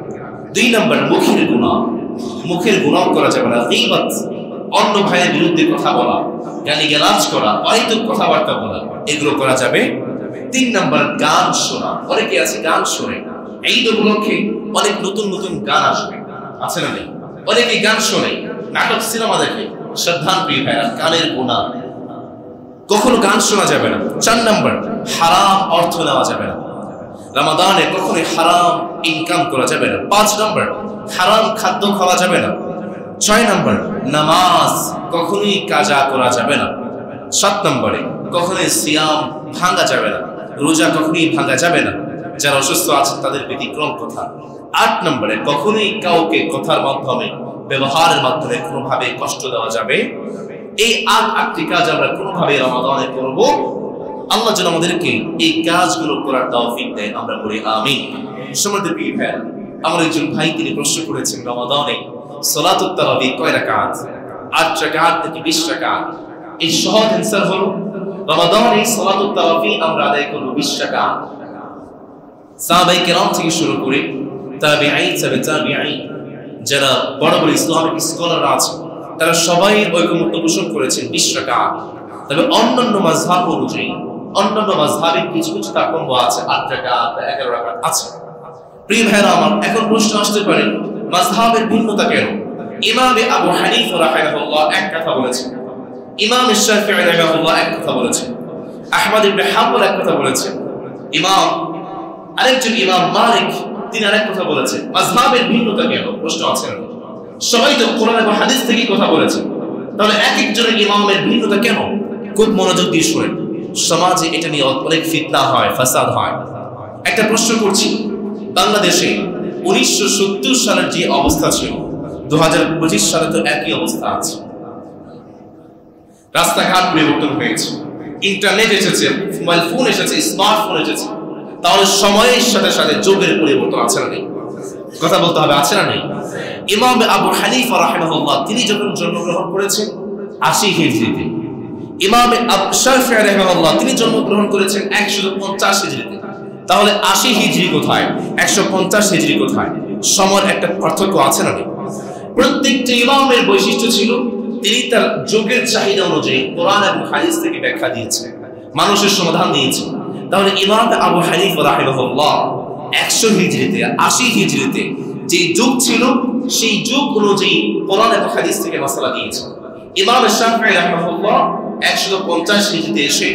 2 নম্বর মুখের গুনাহ, মুখের গুনাহ করা যাবে না। গীবত, অন্য ভাইয়ের বিরুদ্ধে কথা বলা, গালিগালাজ করা, অহেতুক কথাবার্তা বলা, এগুলো করা যাবে। 3 নম্বর গান শোনা। অনেকে আছে গান শোনে, ঈদ উপলক্ষে অনেক নতুন নতুন গান আসবে, আছে না নেই? অনেকে গান শোনে, নাটক সিনেমা দেখে। সাবধান প্রিয় ভাইরা, গানের গুনাহ, কখনো গান শোনা যাবে না। 4 নম্বর হারাম অর্থ নেওয়া যাবে না। রমাদানে কখনোই হারাম ইনকাম করা যাবে না। 5 নম্বর হারাম খাদ্য খাওয়া যাবে না। 6 নম্বর নামাজ কখনোই কাজা করা যাবে না। 7 নম্বরে কখনোই সিয়াম ভাঙা যাবে না, রোজা কখনোই ভাঙা যাবে না। যারা অসুস্থ আছে তাদের ব্যতিক্রম কথা। 8 নম্বরে কখনোই কাউকে কথার মাধ্যমে, ব্যবহারের মাধ্যমে কোনোভাবে কষ্ট দেওয়া যাবে। এই 8টি কাজ আমরা কোনোভাবে রমাদানে করব। আল্লাহ যেন আমাদেরকে এই কাজগুলো করার তৌফিক দেয়, আমরা বলি আমিন। সম্মানিত প্রিয় ভাই, আমার একজন ভাই তিনি প্রশ্ন করেছেন, রমাদানে সালাতুত তারাবি কয় রাকাত? 8 রাকাত নাকি 20 রাকাত? এই সহজ অ্যানসার হলো রমাদানে সালাতুত তারাবি আমরা আদায় করব 20 রাকাত। সাহাবায়ে কেরাম থেকে শুরু করে তাবিঈন, তাবিঈন, যারা বড় বড় ইসলামিক স্কলাররা আছেন, তারা সবাই ঐকমত্য পোষণ করেছেন 20 রাকাত। তবে অন্যান্য মাযহাব অনুযায়ী, অন্যান্য মাযহাবের কিছু কিছু তারতম্য আছে, 8 রাকাত, 11 রাকাত আছে। প্রিয় ভাইরা আমার, এখন প্রশ্ন আসতে পারে মাযহাবের ভিন্নতা কেন? ইমাম আবু হানিফা রাহিমাহুল্লাহ এক কথা বলেছেন, ইমাম শাফিঈ রাহিমাহুল্লাহ এক কথা বলেছেন, আহমদ ইবনে হাম্বল এক কথা বলেছেন, আরেকজন ইমাম মালিক তিনি আরেক কথা বলেছেন। মাযহাবের ভিন্নতা কেন? প্রশ্ন আছে না? সবাই তো কোরআন এবং হাদিস থেকে কথা বলেছেন, তাহলে এক একজনের ইমামের ভিন্নতা কেন? খুব মনোযোগ দিয়ে শুনেন। সমাজে এটা নিয়ে অনেক ফিতনা হয়, ফাসাদ হয়। একটা প্রশ্ন করছি, বাংলাদেশে 1970 সালের যে অবস্থা ছিল, 2025 সালে তো একই অবস্থা আছে। রাস্তাঘাট পরিবর্তন হয়েছে, ইন্টারনেট এসেছে, মোবাইল ফোন এসেছে, স্মার্টফোন এসেছে। তাহলে সময়ের সাথে সাথে যুগের পরিবর্তন আছে না নেই? কথা বলতে হবে, আছে না নেই? ইমাম আবু হানিফা রাহিমাহুল্লাহ তিনি যখন জন্মগ্রহণ করেছেন 80 হিজরিতে, ইমাম শাফিঈ রাহিমাহুল্লাহ তিনি জন্মগ্রহণ করেছেন 150 হিজরিতে। তাহলে 80 হিজরি কোথায়, 150 হিজরি কোথায়? সময়ের একটা পার্থক্য আছে না নেই? প্রত্যেকটা ইমামের বৈশিষ্ট্য ছিল তিনি তার যুগের চাহিদা অনুযায়ী কোরআন এবং হাদিস থেকে ব্যাখ্যা দিয়েছেন, মানুষের সমাধান দিয়েছেন। তাহলে ইমাম আবু হানিফা রাহিমাহুল্লাহ 100 হিজরিতে, 80 হিজরিতে যে যুগ ছিল সেই যুগ অনুযায়ী কোরআন এবং হাদিস থেকে মাসআলা দিয়েছেন। ইমাম শাফিঈ রাহিমাহুল্লাহ 150 হিজরিতে এসে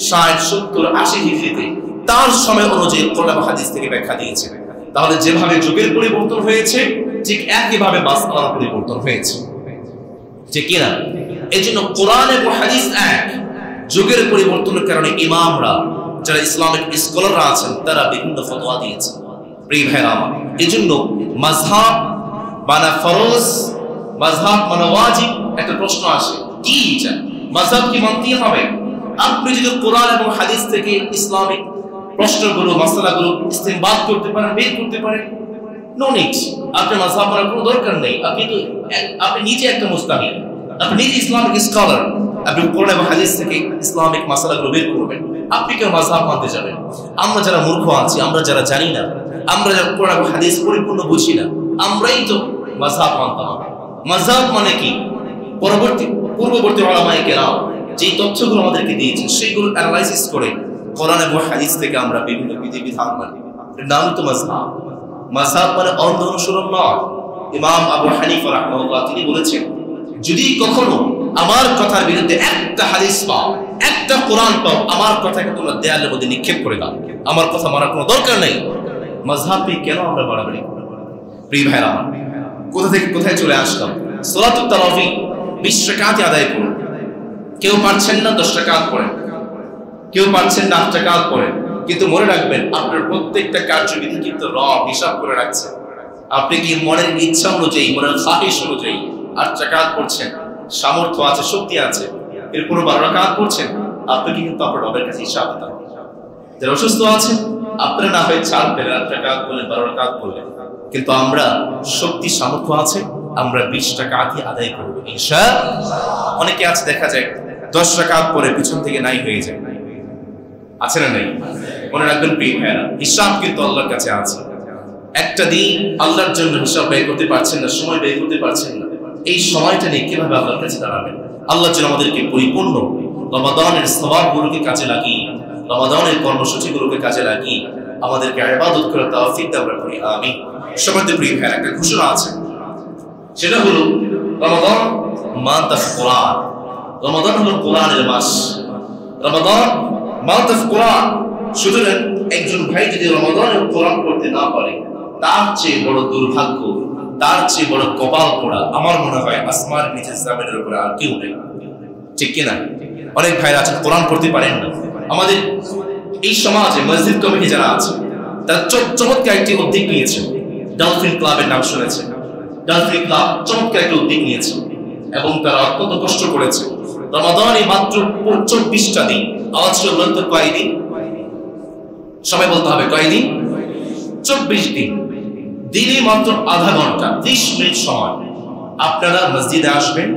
60, 70, 80 হিজরিতে তার সময় অনুযায়ী কোরআন এবং হাদিস থেকে ব্যাখ্যা দিয়েছেন। তাহলে যেভাবে যুগের পরিবর্তন হয়েছে ঠিক একইভাবে মাসআলার পরিবর্তন হয়েছে, ঠিক কি না? এজন্য কোরআন এবং হাদিস এক, যুগের পরিবর্তনের কারণে ইমামরা, যারা ইসলামিক স্কলাররা আছেন, তারা বিভিন্ন ফতোয়া দিয়েছেন। প্রিয় ভাইরা আমার, এজন্য মাযহাব মানে ফরজ, মাযহাব মানে ওয়াজিব, একটা প্রশ্ন আসে, কি এটা মাযহাব কি মানতেই হবে? আপনি যদি কোরআন এবং হাদিস থেকে ইসলামিক প্রশ্নগুলো, মাসআলাগুলো ইস্তেমবাদ করতে পারেন, বের করতে পারেন, নো নিড, আপনার মাযহাব মানার কোনো দরকার নেই। আপনি নিজে একটা মুস্তাহিদ, আপনি নিজে ইসলামিক স্কলার, আপনি কোরআন এবং হাদিস থেকে ইসলামিক মাসআলাগুলো বের করবেন। আপনি কেন মাযহাব মানতে যাবেন? আমরা যারা মূর্খ আছি, আমরা যারা জানি না, আমরা যারা কোরআন এবং হাদিস পরিপূর্ণ বুঝি না, আমরাই তো মাযহাব মানতে হবে। মাযহাব মানে কি? পূর্ববর্তী উলামায়ে কেরাম যে তথ্যগুলো আমাদেরকে দিয়েছেন সেগুলো অ্যানালাইসিস করে কোরআন এবং হাদিস থেকে আমরা বিভিন্ন বিধিবিধান মানি, এর নাম তো মাযহাব। মাযহাব মানে অন্ধ অনুসরণ নয়। ইমাম আবু হানিফা রাহিমাহুল্লাহ তিনি বলেছেন, যদি কখনো আমার কথার বিরুদ্ধে একটা হাদিস পাও, একটা কোরআন পাও, আমার কথাকে তোমরা দেয়ালের মধ্যে নিক্ষেপ করে দাও, আমার কথা মানার কোনো দরকার নেই। মাযহাবে কেন আমরা বাড়াবাড়ি করি? প্রিয় ভাইরা আমার, কোথা থেকে কোথায় চলে আসলাম? সালাতুত তারাবি 20 রাকাত আদায় করুন। কেউ পারছেন না 10 রাকাত পড়েন, কেউ পারছেন না 8 রাকাত পড়েন, কিন্তু মনে রাখবেন আপনার প্রত্যেকটা কার্যবিধি কিন্তু রব হিসাব করে রাখছে। আপনি কি মনের ইচ্ছা অনুযায়ী, মনের খাহিশ অনুযায়ী 8 রাকাত পড়ছেন, সামর্থ্য আছে, শক্তি আছে, এরপর 12 রাকাত পড়ছেন, আপনাকে কিন্তু আপনার রবের কাছে হিসাব দিতে হবে। যারা অসুস্থ আছে আপনারা না হয় 4 পেলে 8 রাকাত বললেন, 12 রাকাত বললেন, কিন্তু আমরা শক্তি সামর্থ্য আছে, আমরা 20 রাকাতই আদায় করব ইনশাআল্লাহ। অনেকে আছে দেখা যায় 10 রাকাত পরে পিছন থেকে নাই হয়ে যায়, আছে না নাই? মনে রাখবেন প্রিয় ভাইরা, হিসাব কিন্তু আল্লাহর কাছে আছে। একটা দিন আল্লাহর জন্য হিসাব ব্যয় করতে পারছেন না, সময় ব্যয় করতে পারছেন না, এই সময়টা নিয়ে কিভাবে আল্লাহর কাছে দাঁড়াবেন? আল্লাহ যেন আমাদেরকে পরিপূর্ণ রমাদানের সওয়াবগুলোকে কাজে লাগিয়ে, রমাদানের কর্মসূচিগুলোকে কাজে লাগিয়ে আমাদেরকে ইবাদত করার তৌফিক দান করি, আমিন। সম্মানিত প্রিয় ভাইরা, একটা ঘোষণা আছে, সেটা হলো রমাদান মাস কোরআন। রমাদান হলো কোরআনের মাস, রমাদান মাস কোরআন। সুতরাং একজন ভাই যদি রমাদানে কোরআন পড়তে না পারে, তার চেয়ে বড় দুর্ভাগ্য, তার চেয়ে বড় কপাল পোড়া আমার মনে হয় আসমানের নিচে জমিনের উপরে আর কেউ নেই, ঠিক কিনা? অনেক ভাইরা আছেন কোরআন পড়তে পারেন না। আমাদের এই সমাজে মসজিদ কমিটি যারা আছে তারা চমৎকার একটি উদ্যোগ নিয়েছে, ডলফিন ক্লাবের নাম শুনেছে। ডলফিন ক্লাব চমৎকার একটি উদ্যোগ নিয়েছে এবং তারা অত্যন্ত কষ্ট করেছে। রমাদানে মাত্র 24টা দিন, আওয়াজ করে বলুন তো কয়দিন? সবাই বলতে হবে কয়দিন? 24 দিন। দিনে মাত্র আধা ঘন্টা 30 মিনিট সময় আপনারা মসজিদে আসবেন,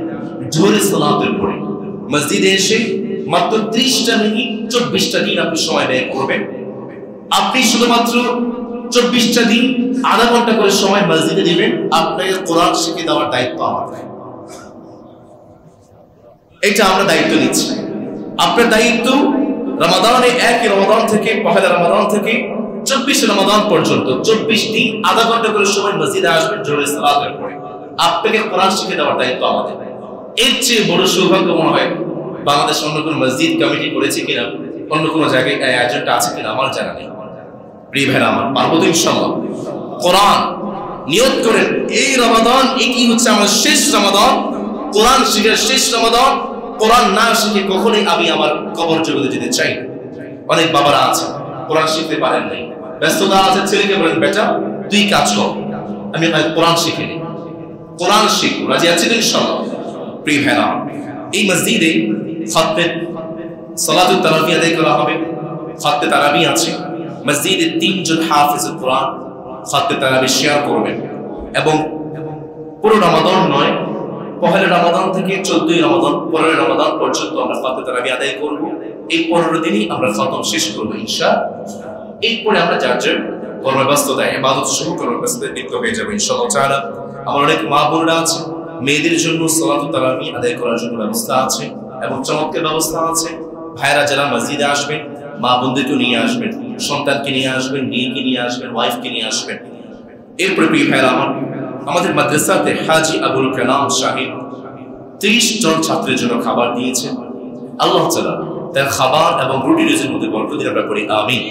জোহরের সালাতের পরে মসজিদে এসে মাত্র 30টা মিনিট 24টা দিন আপনি সময় ব্যয় করবেন। আপনি শুধুমাত্র 24টা দিন আধা ঘন্টা করে সময় মসজিদে দিবেন, আপনাকে কোরআন শিখিয়ে দেওয়ার দায়িত্ব আমাদের। এটা আমরা দায়িত্ব নিচ্ছি। আপনার দায়িত্ব রমাদানে 1 রমাদান থেকে পহেলা রমাদান থেকে 24 রমাদান পর্যন্ত 24 দিন আধা ঘন্টা করে সময় মসজিদে আসবেন জোহরের সালাতের পরে, আপনাকে কোরআন শিখিয়ে দেওয়ার দায়িত্ব আমাদের। এর চেয়ে বড় সৌভাগ্য মনে হয় বাংলাদেশ অন্য কোনো মসজিদ কমিটি করেছে কিনা, অন্য কোনো জায়গায় এই আয়োজনটা আছে কিনা আমার জানা নেই। প্রিয় ভাইরা আমার, পারবো তো ইনশাআল্লাহ। কোরআন নিয়ত করেন এই রমাদান এটি হচ্ছে আমার শেষ রমাদান, কোরআন শিখার শেষ রমাদান। কোরআন না শিখে কখনোই আমি আমার কবর জগতে যেতে চাই না। অনেক বাবারা আছে কোরআন শিখতে পারেন নাই, ব্যস্ততা আছে, ছেলেকে বলেন বেটা তুই কাজ কর, আমি কোরআন শিখে নিই, কোরআন শিখ, রাজি আছি তো ইনশাআল্লাহ। প্রিয় ভাইরা, এই মসজিদে খাতমে সালাতুত তারাবি আদায় করা হবে। খাতমে তারাবি আছে, মসজিদে 3 জন হাফেজুল কোরআন খাতমে তারাবি শেয়ার করবেন এবং পুরো রমাদান নয়, পহেলা রমাদান থেকে 14 রমাদান 15 রমাদান পর্যন্ত আমরা খাতমে তারাবি আদায় করব। এই 15 দিনই আমরা খতম শেষ করব ইনশাআল্লাহ। এরপরে আমরা যার যার কর্মব্যস্ততায় ইবাদত শুরু কর্মব্যস্ততায় লিপ্ত হয়ে যাব ইনশাআল্লাহ তাআলা। আমার অনেক মা বোনরা আছে, মেয়েদের জন্য সালাতুত তারাবি আদায় করার জন্য ব্যবস্থা আছে এবং চমৎকার ব্যবস্থা আছে। ভাইরা যারা মসজিদে আসবেন, মা বোনদেরকে নিয়ে আসবেন, সন্তানকে নিয়ে আসবেন, মেয়েকে নিয়ে আসবেন, ওয়াইফকে নিয়ে আসবেন। এরপরে প্রিয় ভাইরা আমার, আমাদের মাদ্রাসাতে হাজী আবুল কালাম সাহেব 30 জন ছাত্রের জন্য খাবার দিয়েছেন। আল্লাহ তাআলা তার খাবার এবং রুটি রুজির মধ্যে বরকত দিন, আমরা করি আমিন।